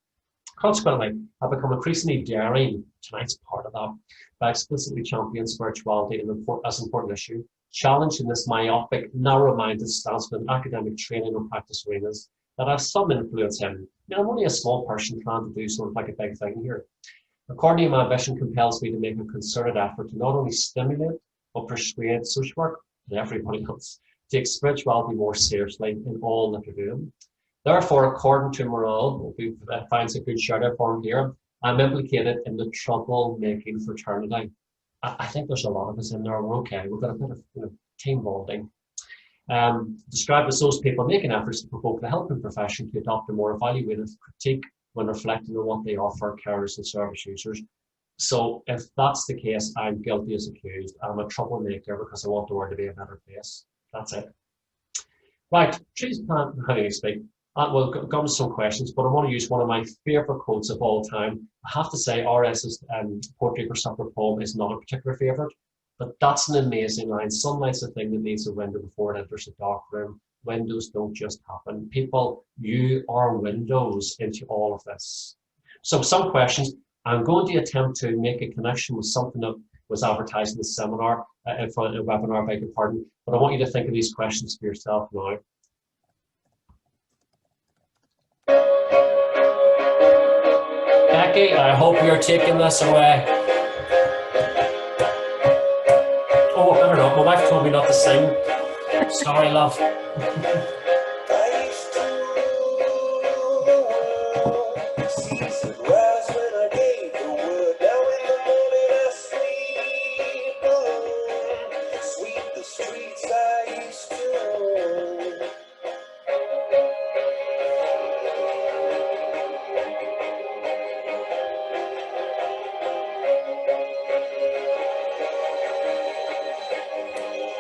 Consequently, I've become increasingly daring, tonight's part of that, by explicitly championing spirituality as an important issue, challenging this myopic, narrow-minded stance with academic training and practice arenas that have some influence in. I mean, I'm only a small person trying to do sort of like a big thing here. Accordingly, my ambition compels me to make a concerted effort to not only stimulate, but persuade social work and everybody else to take spirituality more seriously in all that they're doing. Therefore, according to Morale, who finds a good shout out for him here, I'm implicated in the trouble-making fraternity. I think there's a lot of us in there. We're okay. We've got a bit of team bonding. Described as those people making efforts to provoke the helping profession to adopt a more evaluative critique when reflecting on what they offer carers and service users. So if that's the case, I'm guilty as accused. I'm a troublemaker because I want the world to be a better place. That's it. Right, trees plant, how do you speak? Well, got some questions, but I want to use one of my favourite quotes of all time. I have to say, R.S.'s Poetry for Supper poem is not a particular favourite, but that's an amazing line. Sunlight's a thing that needs a window before it enters a dark room. Windows don't just happen. People, you are windows into all of this. So some questions. I'm going to attempt to make a connection with something that was advertised in the seminar, in front of the webinar, beg your pardon, but I want you to think of these questions for yourself now. Becky, I hope you're taking this away. Oh, I don't know, my wife told me not to sing. Sorry, love.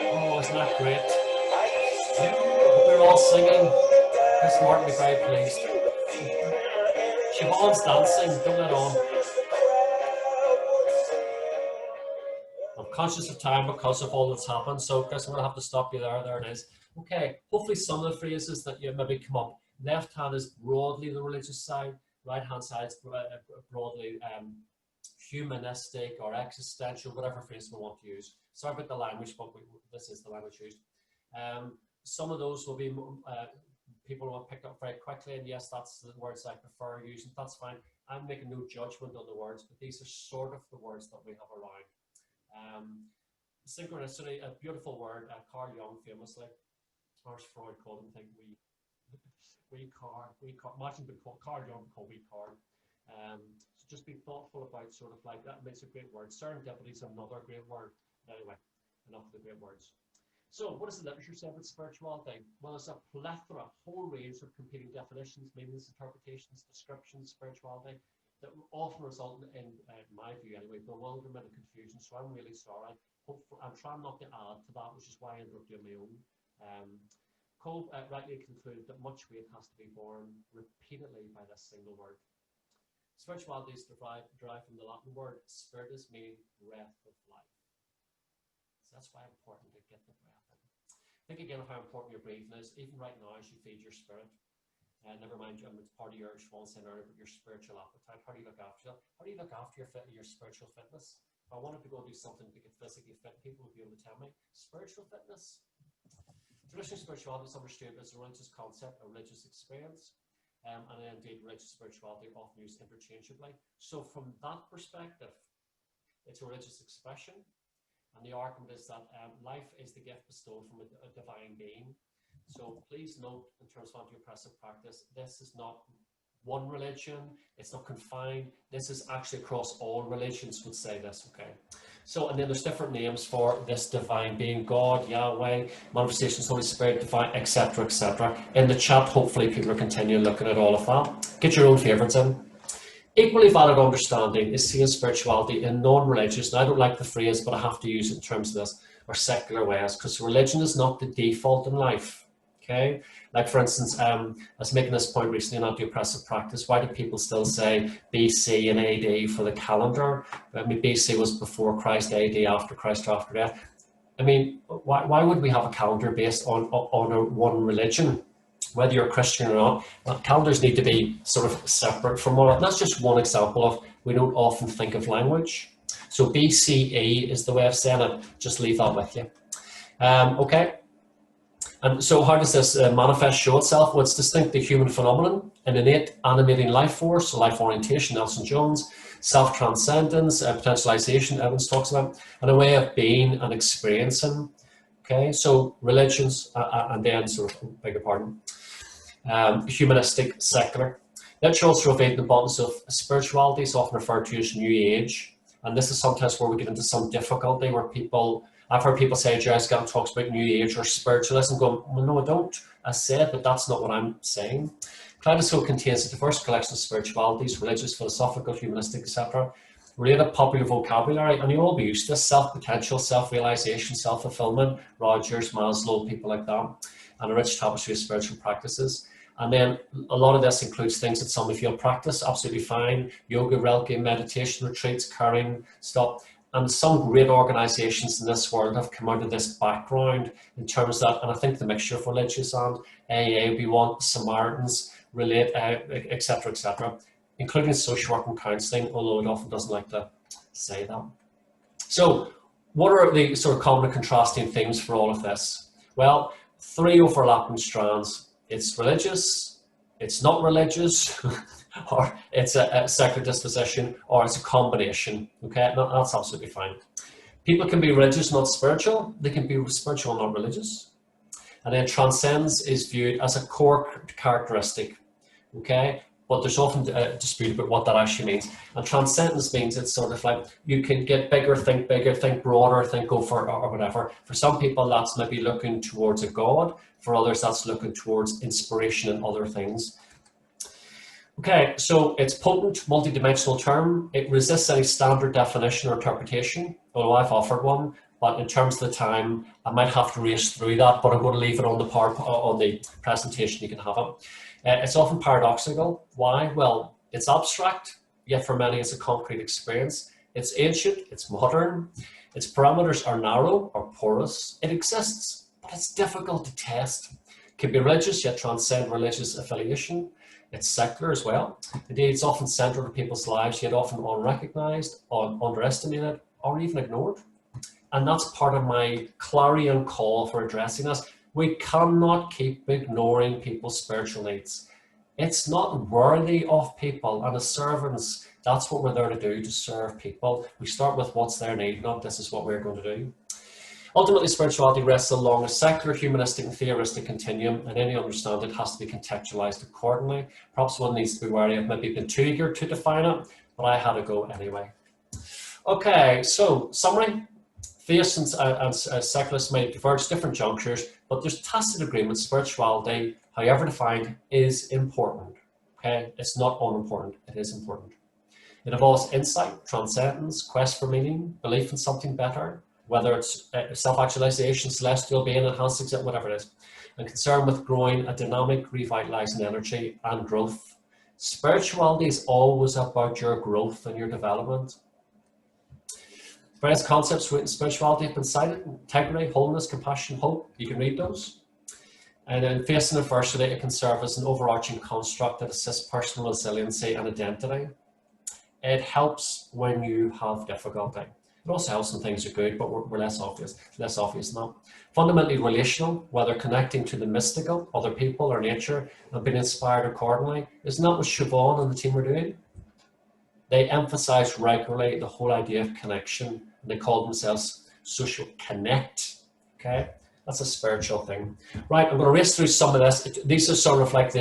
Oh, isn't that great? We're all singing. Chris Martin will be very pleased. Siobhan's dancing, don't let on. I'm conscious of time because of all that's happened, so Chris, I'm going to have to stop you there. There it is. Okay, hopefully some of the phrases that you maybe come up. Left hand is broadly the religious side, right hand side is broadly humanistic or existential, whatever phrase we want to use. Sorry about the language, but this is the language used. Some of those will be people will pick up very quickly, and yes, that's the words I prefer using. That's fine. I'm making no judgment on the words, but these are sort of the words that we have around. Synchronicity, a beautiful word. Carl Jung famously, or as Freud called him, I think we card. Imagine Carl Jung called we card. So just be thoughtful about sort of like that. Makes a great word. Serendipity is another great word. Anyway, enough of the great words. So what does the literature say about spirituality? Well, there's a plethora, a whole range of competing definitions, meanings, interpretations, descriptions, spirituality that often result in my view anyway, bewilderment and confusion. So I'm really sorry. I'm trying not to add to that, which is why I ended up doing my own. Cole rightly concluded that much weight has to be borne repeatedly by this single word. Spirituality is derived from the Latin word spiritus, meaning breath of life. So that's why it's important to get the breath in. Think again of how important your breathing is, even right now as you feed your spirit. Never mind, it's part of your your spiritual appetite. How do you look after that? How do you look after your spiritual fitness? If I wanted to go do something to get physically fit, people would be able to tell me. Spiritual fitness. Traditional spirituality is understood as a religious concept, a religious experience, and indeed religious spirituality are often used interchangeably. So from that perspective, it's a religious expression, and the argument is that life is the gift bestowed from a divine being. So please note, in terms of anti-oppressive practice, this is not one religion, it's not confined, this is actually across all religions would say this, okay? So, and then there's different names for this divine being, God, Yahweh, manifestations, Holy Spirit, divine, etc., etc. In the chat, hopefully people will continue looking at all of that. Get your own favourites in. Equally valid understanding is seeing spirituality in non-religious, and I don't like the phrase, but I have to use it in terms of this, or secular ways, because religion is not the default in life. Okay, like for instance, I was making this point recently in anti-oppressive practice. Why do people still say BC and AD for the calendar? I mean, BC was before Christ, AD after Christ or after death. I mean, why would we have a calendar based on one religion? Whether you're a Christian or not, calendars need to be sort of separate from one. That's just one example of we don't often think of language. So BCE is the way of saying it. Just leave that with you. Okay. And so how does this manifest, show itself? Well, it's distinctly human phenomenon, an innate animating life force, life orientation, Nelson Jones, self-transcendence, potentialization, Evans talks about, and a way of being and experiencing. Okay, so religions, and then sort of, beg your pardon, humanistic, secular. Literature also revealed the importance of spirituality, is often referred to as New Age, and this is sometimes where we get into some difficulty, where people, I've heard people say Gerry Skelton talks about New Age or spiritualism, going, well, no, I don't. I said, but that's not what I'm saying. Kaleidoscope contains a diverse collection of spiritualities, religious, philosophical, humanistic, etc. Related popular vocabulary, and you'll all be used to this: self-potential, self-realization, self-fulfillment, Rogers, Maslow, people like that, and a rich tapestry of spiritual practices. And then a lot of this includes things that some of you practice, absolutely fine. Yoga, Reiki, meditation retreats, caring stuff. And some great organisations in this world have come out of this background in terms of that, and I think the mixture of religious and AA would be one, Samaritans, relate, etc., including social work and counselling, although it often doesn't like to say that. So what are the sort of common and contrasting themes for all of this? Well, 3 overlapping strands. It's religious, it's not religious, or it's a secular disposition, or it's a combination. Okay, that's absolutely fine. People can be religious, not spiritual. They can be spiritual, not religious. And then transcendence is viewed as a core characteristic. Okay, but there's often a dispute about what that actually means. And transcendence means it's sort of like you can get bigger, think broader, think over or whatever. For some people, that's maybe looking towards a God. For others, that's looking towards inspiration and other things. Okay, so it's potent, multidimensional term. It resists any standard definition or interpretation, although I've offered one. But in terms of the time, I might have to race through that, but I'm going to leave it on the presentation. You can have it. It's often paradoxical. Why? Well, it's abstract, yet for many it's a concrete experience. It's ancient, it's modern, its parameters are narrow or porous. It exists, but it's difficult to test. It can be religious, yet transcend religious affiliation. It's secular as well. Indeed, it's often central to people's lives, yet often unrecognised, underestimated, or even ignored. And that's part of my clarion call for addressing this. We cannot keep ignoring people's spiritual needs. It's not worthy of people, and as servants, that's what we're there to do, to serve people. We start with what's their need, not this is what we're going to do. Ultimately, spirituality rests along a secular, humanistic, and theoristic continuum, and any understanding has to be contextualized accordingly. Perhaps one needs to be wary of maybe being too eager to define it, but I had to go anyway. Okay, so summary. Theists and secularists may diverge at different junctures, but there's tacit agreement spirituality, however defined, is important. Okay, it's not unimportant, it is important. It involves insight, transcendence, quest for meaning, belief in something better, whether it's self-actualization, celestial being, enhanced, whatever it is, and concern with growing a dynamic, revitalizing energy and growth. Spirituality is always about your growth and your development. Various concepts within spirituality have been cited: integrity, wholeness, compassion, hope. You can read those. And then facing adversity, it can serve as an overarching construct that assists personal resiliency and identity. It helps when you have difficulty. It also helps when things are good, but we're less obvious than that. Fundamentally relational, whether connecting to the mystical, other people or nature, and being inspired accordingly. Isn't that what Siobhan and the team are doing? They emphasize regularly the whole idea of connection, and they call themselves social connect. Okay, that's a spiritual thing. Right, I'm going to race through some of this. These are sort of like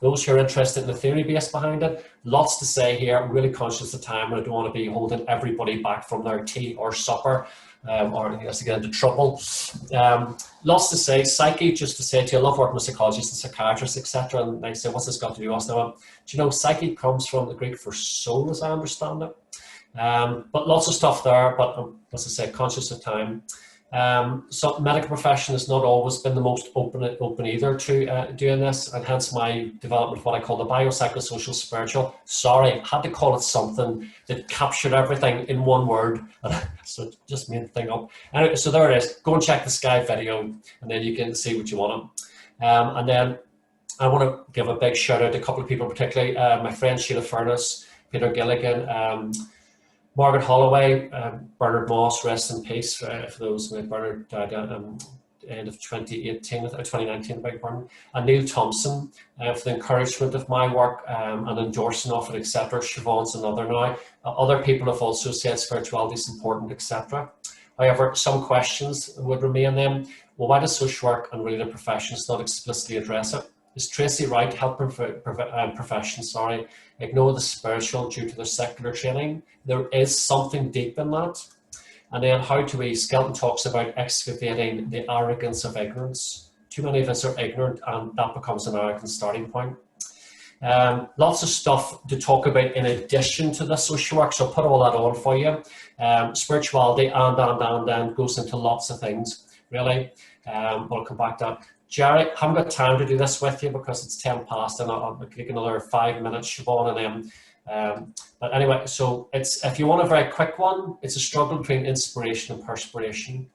those who are interested in the theory base behind it. Lots to say here. I'm really conscious of time, and I don't want to be holding everybody back from their tea or supper, or to get into trouble. Lots to say. Psyche, just to say to you, I love working with psychologists and psychiatrists, etc. And they say, what's this got to do with us now? Do you know, psyche comes from the Greek for soul, as I understand it. But lots of stuff there, but as I say, conscious of time. So medical profession has not always been the most open either to doing this, and hence my development of what I call the biopsychosocial spiritual. Sorry, I had to call it something that captured everything in one word, so just made the thing up. Anyway, so there it is. Go and check the Sky video, and then you can see what you want. And then I want to give a big shout out to a couple of people, particularly my friend Sheila Furness, Peter Gilligan, Margaret Holloway, Bernard Moss, rest in peace for those. Bernard died at end of 2019, beg pardon. And Neil Thompson for the encouragement of my work and endorsing of it, etc. Siobhan's another now. Other people have also said spirituality is important, etc. However, some questions would remain then. Well, why does social work and related professions not explicitly address it? Is Tracy right, help professions, ignore the spiritual due to their secular training? There is something deep in that. And then how do we, Skelton talks about excavating the arrogance of ignorance. Too many of us are ignorant, and that becomes an arrogant starting point. Lots of stuff to talk about in addition to the social work, so I'll put all that on for you. Spirituality and goes into lots of things, really. We'll come back to that. Gerry, I haven't got time to do this with you because it's 10 past and I'll take another 5 minutes, Siobhan, and then, but anyway, so it's, if you want a very quick one, it's a struggle between inspiration and perspiration.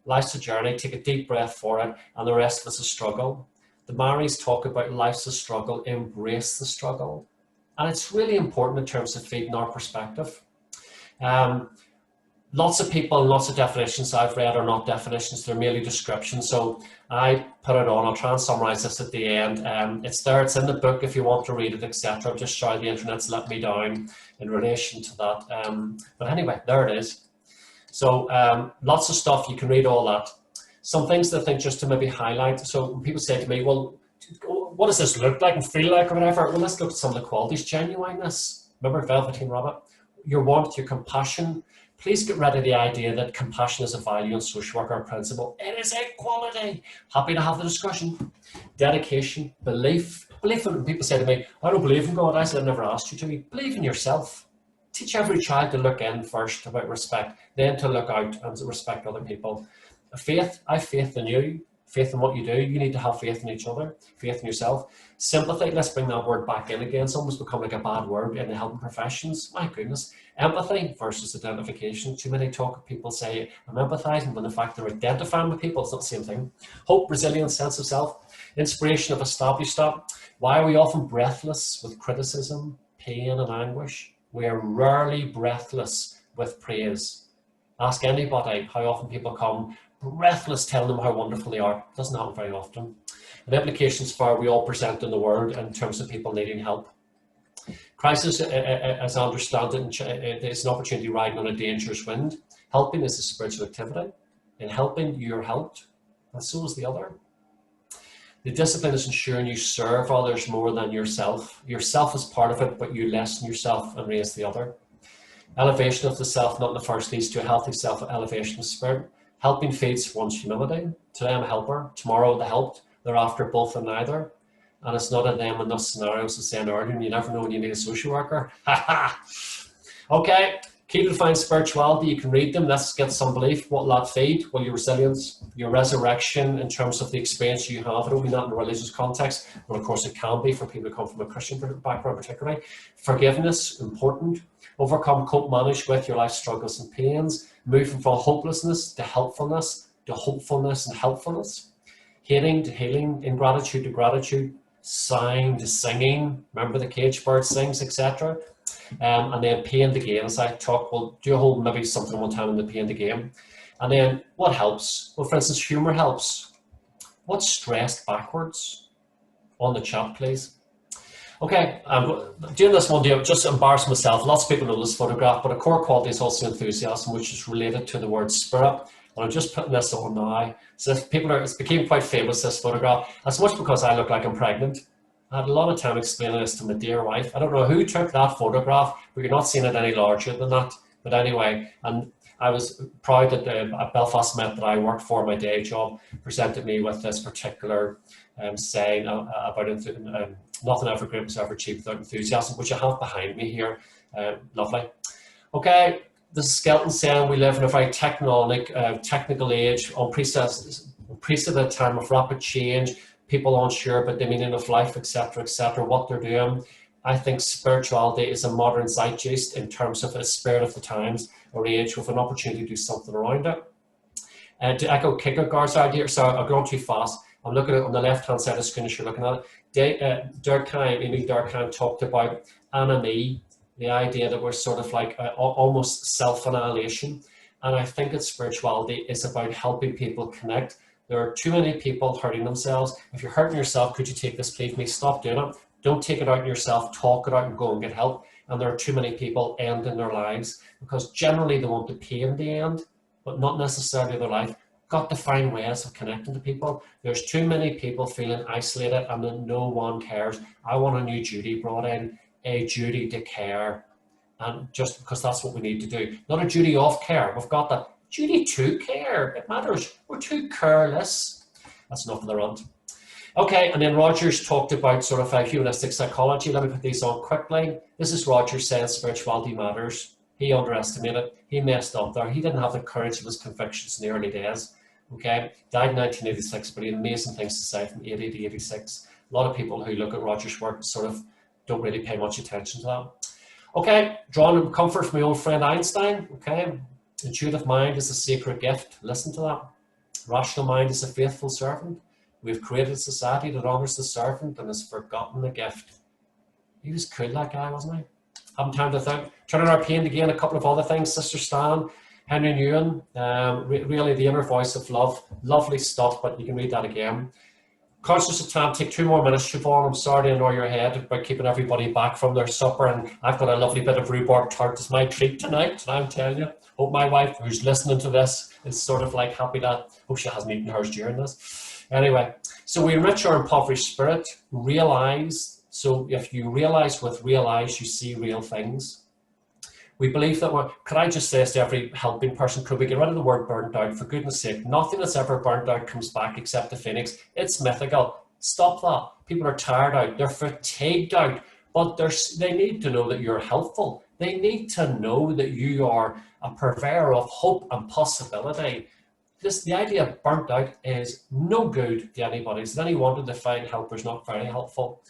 Life's a journey, take a deep breath for it, and the rest of it's a struggle. The Maoris talk about life's a struggle, embrace the struggle. And it's really important in terms of feeding our perspective. Lots of people, lots of definitions I've read are not definitions, they're merely descriptions. So I put it on, I'll try and summarize this at the end. It's there, it's in the book if you want to read it, etc. I'm just sorry the internet's let me down in relation to that. But anyway, there it is. So lots of stuff, you can read all that. Some things that I think just to maybe highlight. So when people say to me, well, what does this look like and feel like or whatever? Well, let's look at some of the qualities. Genuineness. Remember Velveteen Rabbit? Your warmth, your compassion. Please get rid of the idea that compassion is a value in social work or a principle. It is a quality. Happy to have the discussion. Dedication, belief. Belief in, people say to me, I don't believe in God. I said, I never asked you to. Believe in yourself. Teach every child to look in first about respect, then to look out and to respect other people. Faith, I have faith in you. Faith in what you do. You need to have faith in each other, faith in yourself. Sympathy, let's bring that word back in again. It's almost become like a bad word in the helping professions. My goodness. Empathy versus identification. Too many people say, I'm empathizing, but in fact they're identifying with people. It's not the same thing. Hope, resilience, sense of self. Inspiration, have established that. Why are we often breathless with criticism, pain and anguish? We are rarely breathless with praise. Ask anybody how often people come breathless telling them how wonderful they are. It doesn't happen very often. And implications for how we all present in the world in terms of people needing help. Crisis, as I understand it, is an opportunity riding on a dangerous wind. Helping is a spiritual activity. In helping, you're helped, and so is the other. The discipline is ensuring you serve others more than yourself. Yourself is part of it, but you lessen yourself and raise the other. Elevation of the self, not in the first, leads to a healthy self-elevation of spirit. Helping feeds one's humility. Today I'm a helper, tomorrow the helped, thereafter both and neither. And it's not a them in those scenarios, as saying earlier, and you never know when you need a social worker. Okay, key to define spirituality, you can read them. Let's get some belief. What will that feed? Well, your resilience, your resurrection in terms of the experience you have. I don't mean that in a religious context, but of course it can be for people who come from a Christian background particularly. Forgiveness, important. Overcome, cope, manage with your life struggles and pains. Moving from hopelessness to helpfulness, to hopefulness and helpfulness. Hating to healing, ingratitude to gratitude. Sighing to singing. Remember the cage bird sings, etc. And then pain to gain, as I talk, we'll do a whole maybe something one time in the pain to gain. And then what helps? Well, for instance, humor helps. What's stressed backwards? On the chat, please. Okay, I'm doing this one to just embarrass myself. Lots of people know this photograph, but a core quality is also enthusiasm, which is related to the word spirit. And I'm just putting this on now. So if people are, it's became quite famous, this photograph. That's much because I look like I'm pregnant. I had a lot of time explaining this to my dear wife. I don't know who took that photograph, but you're not seeing it any larger than that. But anyway, and I was proud that at Belfast Met that I worked for, my day job, presented me with this particular saying about nothing ever great was ever achieved without enthusiasm, which I have behind me here. Lovely. Okay, this is Skelton saying we live in a very technical age, unprecedented time of rapid change, people unsure about the meaning of life, etc., etc., what they're doing. I think spirituality is a modern zeitgeist in terms of a spirit of the times or age with an opportunity to do something around it. To echo Kierkegaard's idea, sorry, I've gone too fast. I'm looking at on the left-hand side of the screen as you're looking at it. Emile Durkheim talked about anomie, the idea that we're sort of like almost self-annihilation. And I think that spirituality is about helping people connect. There are too many people hurting themselves. If you're hurting yourself, could you take this, leave me, stop doing it. Don't take it out on yourself, talk it out and go and get help. And there are too many people ending their lives because generally they want to pay in the end, but not necessarily their life. Got to find ways of connecting to people. There's too many people feeling isolated and that no one cares. I want a new duty brought in, a duty to care. And just because that's what we need to do. Not a duty of care. We've got that duty to care. It matters. We're too careless. That's enough of the rant. Okay, and then Rogers talked about sort of humanistic psychology. Let me put these on quickly. This is Rogers saying spirituality matters. He underestimated. He messed up there. He didn't have the courage of his convictions in the early days. Okay, died in 1986, but he had amazing things to say from 80 to 86. A lot of people who look at Roger's work sort of don't really pay much attention to that. Okay, drawing comfort from my old friend Einstein. Okay, intuitive mind is a sacred gift. Listen to that. Rational mind is a faithful servant. We've created a society that honours the servant and has forgotten the gift. He was cool, that guy, wasn't he? Haven't time to think. Turning our pain again, a couple of other things. Sister Stan, Henry Nguyen, really the inner voice of love. Lovely stuff, but you can read that again. Conscious of time, take 2 more minutes. Siobhan, I'm sorry to annoy your head by keeping everybody back from their supper, and I've got a lovely bit of rhubarb tart as my treat tonight, and I'm telling you, hope my wife, who's listening to this, is sort of like happy that, hope she hasn't eaten hers during this. Anyway, so we enrich our impoverished spirit, realize, so if you realize with real eyes, you see real things. We believe that could I just say this to every helping person, could we get rid of the word burnt out? For goodness sake, nothing that's ever burnt out comes back except the phoenix. It's mythical. Stop that. People are tired out. They're fatigued out. But they need to know that you're helpful. They need to know that you are a purveyor of hope and possibility. The idea of burnt out is no good to anybody. So then he wanted to find helpers not very helpful.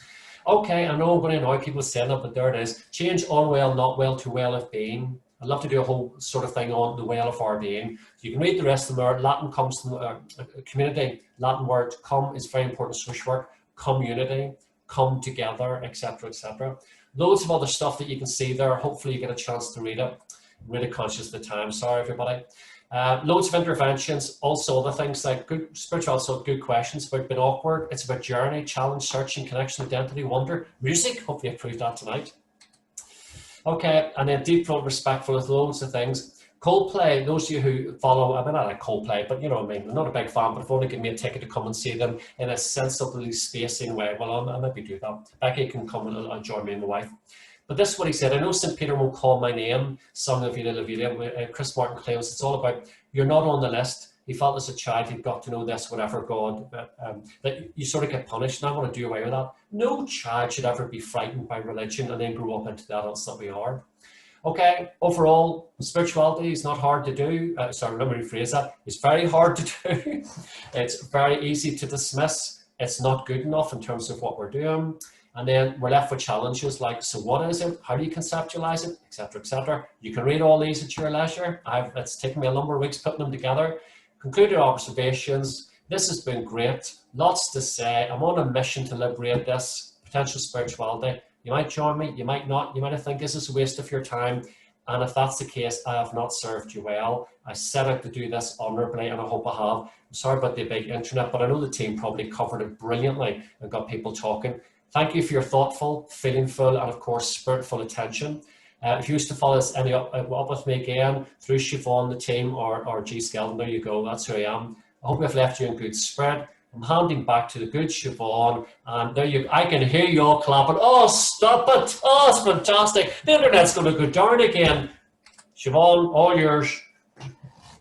Okay, I know I'm going to annoy people saying that, but there it is. Change unwell, not well to well of being. I'd love to do a whole sort of thing on the well of our being. You can read the rest of them. Latin comes from community. Latin word come is very important Swiss word. Community, come together, etc., etc. Loads of other stuff that you can see there. Hopefully you get a chance to read it. I'm really conscious of the time. Sorry, everybody. Loads of interventions, also other things like good spiritual, also good questions about being awkward. It's about journey, challenge, searching, connection, identity, wonder, music. Hopefully I've proved that tonight. Okay, and then deep, respectful with loads of things. Coldplay, those of you who follow, I mean, I like Coldplay, but you know what I mean, I'm not a big fan, but if only give me a ticket to come and see them in a sensibly spacing way, well, I'll maybe do that. Becky can come and join me and my wife. But this is what he said. I know St. Peter won't call my name, Son of Vida La Vida. Chris Martin claims it's all about, you're not on the list. He felt as a child he'd got to know this, whatever God, that you sort of get punished. And I want to do away with that. No child should ever be frightened by religion and then grow up into the adults that we are. Okay, overall, spirituality is not hard to do. Sorry, let me rephrase that. It's very hard to do. It's very easy to dismiss. It's not good enough in terms of what we're doing. And then we're left with challenges like, so what is it? How do you conceptualize it? Etc., etc. You can read all these at your leisure. It's taken me a number of weeks putting them together. Concluded observations. This has been great. Lots to say. I'm on a mission to liberate this potential spirituality. You might join me. You might not. You might think, is this a waste of your time? And if that's the case, I have not served you well. I set out to do this honourably, and I hope I have. I'm sorry about the big internet, but I know the team probably covered it brilliantly and got people talking. Thank you for your thoughtful, feelingful, and of course, spiritful attention. If you used to follow us up with me again through Siobhan, the team, or G. Skelton, there you go. That's who I am. I hope I've left you in good spirit. I'm handing back to the good Siobhan, and there you. I can hear you all clapping. Oh, stop it! Oh, it's fantastic. The internet's going to go down again. Siobhan, all yours.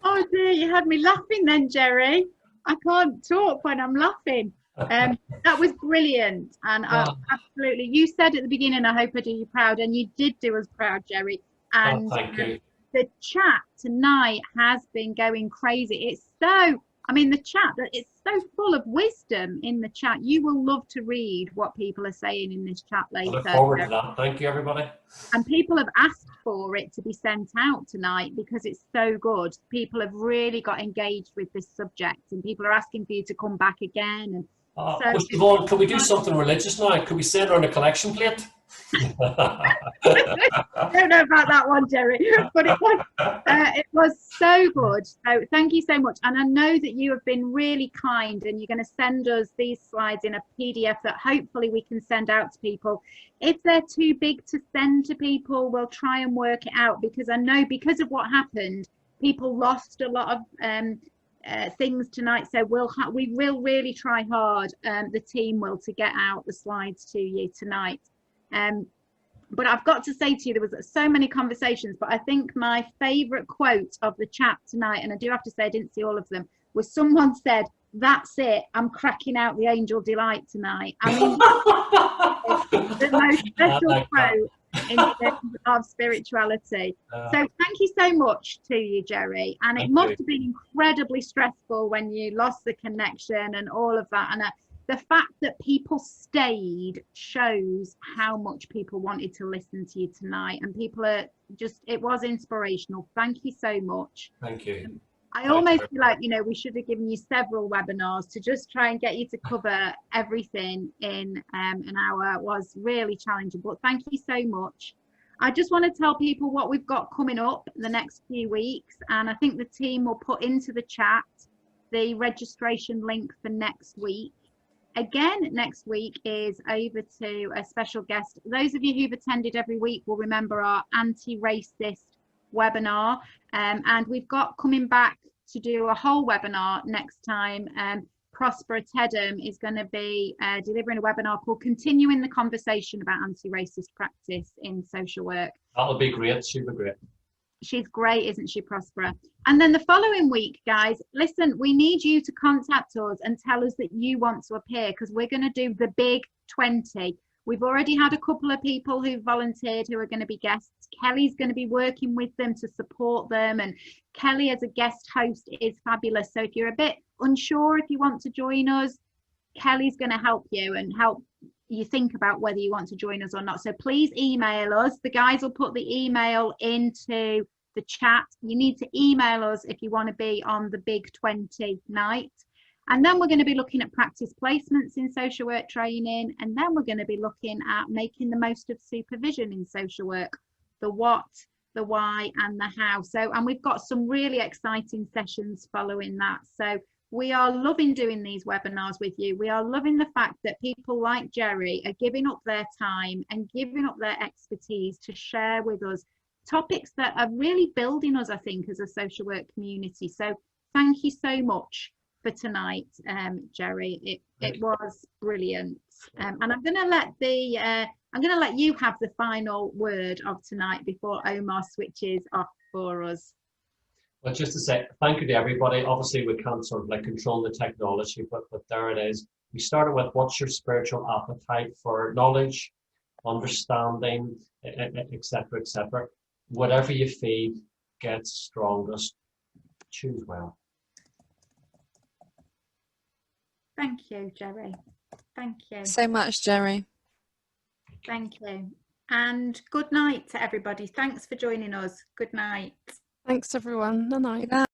Oh dear, you had me laughing then, Gerry. I can't talk when I'm laughing. That was brilliant, and absolutely, you said at the beginning, I hope I do you proud, and you did do us proud, Gerry. And thank you. The chat tonight has been going crazy. It's so, I mean, the chat, it's so full of wisdom in the chat. You will love to read what people are saying in this chat later. I look forward to that. Thank you, everybody. And people have asked for it to be sent out tonight because it's so good. People have really got engaged with this subject, and people are asking for you to come back again. And Siobhan, can we do something religious now? Could we send around a collection plate? I don't know about that one, Gerry, but it was so good. So thank you so much. And I know that you have been really kind, and you're going to send us these slides in a PDF that hopefully we can send out to people. If they're too big to send to people, we'll try and work it out, because I know because of what happened, people lost a lot of things tonight, so we will really try hard, the team will, to get out the slides to you tonight. But I've got to say to you, there was so many conversations, but I think my favorite quote of the chat tonight, and I do have to say I didn't see all of them, was someone said, "That's it, I'm cracking out the Angel Delight tonight." I mean, the most special quote in terms of spirituality. So thank you so much to you, Gerry. And it must have been incredibly stressful when you lost the connection and all of that. And the fact that people stayed shows how much people wanted to listen to you tonight. And people are just, it was inspirational. Thank you so much. Thank you. I almost feel like, you know, we should have given you several webinars to just try and get you to cover everything in an hour. It was really challenging, but thank you so much. I just want to tell people what we've got coming up the next few weeks, and I think the team will put into the chat the registration link for next week. Again, next week is over to a special guest. Those of you who've attended every week will remember our anti-racist webinar, and we've got coming back to do a whole webinar next time. Prospera Tedham is going to be delivering a webinar called Continuing the Conversation about Anti-Racist Practice in Social Work. That'll be great, super great. She's great, isn't she, Prospera? And then the following week, guys, listen, we need you to contact us and tell us that you want to appear, because we're going to do the big 20. We've already had a couple of people who volunteered who are going to be guests. Kelly's going to be working with them to support them, and Kelly as a guest host is fabulous. So if you're a bit unsure if you want to join us, Kelly's going to help you and help you think about whether you want to join us or not. So please email us. The guys will put the email into the chat. You need to email us if you want to be on the big 20 night. And then we're going to be looking at practice placements in social work training. And then we're going to be looking at making the most of supervision in social work, the what, the why, and the how. So, and we've got some really exciting sessions following that. So we are loving doing these webinars with you. We are loving the fact that people like Gerry are giving up their time and giving up their expertise to share with us topics that are really building us, I think, as a social work community. So thank you so much for tonight, Gerry. It was brilliant. And I'm going to let you have the final word of tonight before Omar switches off for us. Well, just to say thank you to everybody. Obviously, we can't sort of like control the technology, but there it is. We started with what's your spiritual appetite for knowledge, understanding, etc., etc. Whatever you feed gets strongest. Choose well. Thank you, Gerry. Thank you. So much, Gerry. Thank you. And good night to everybody. Thanks for joining us. Good night. Thanks, everyone. Good night. Good night.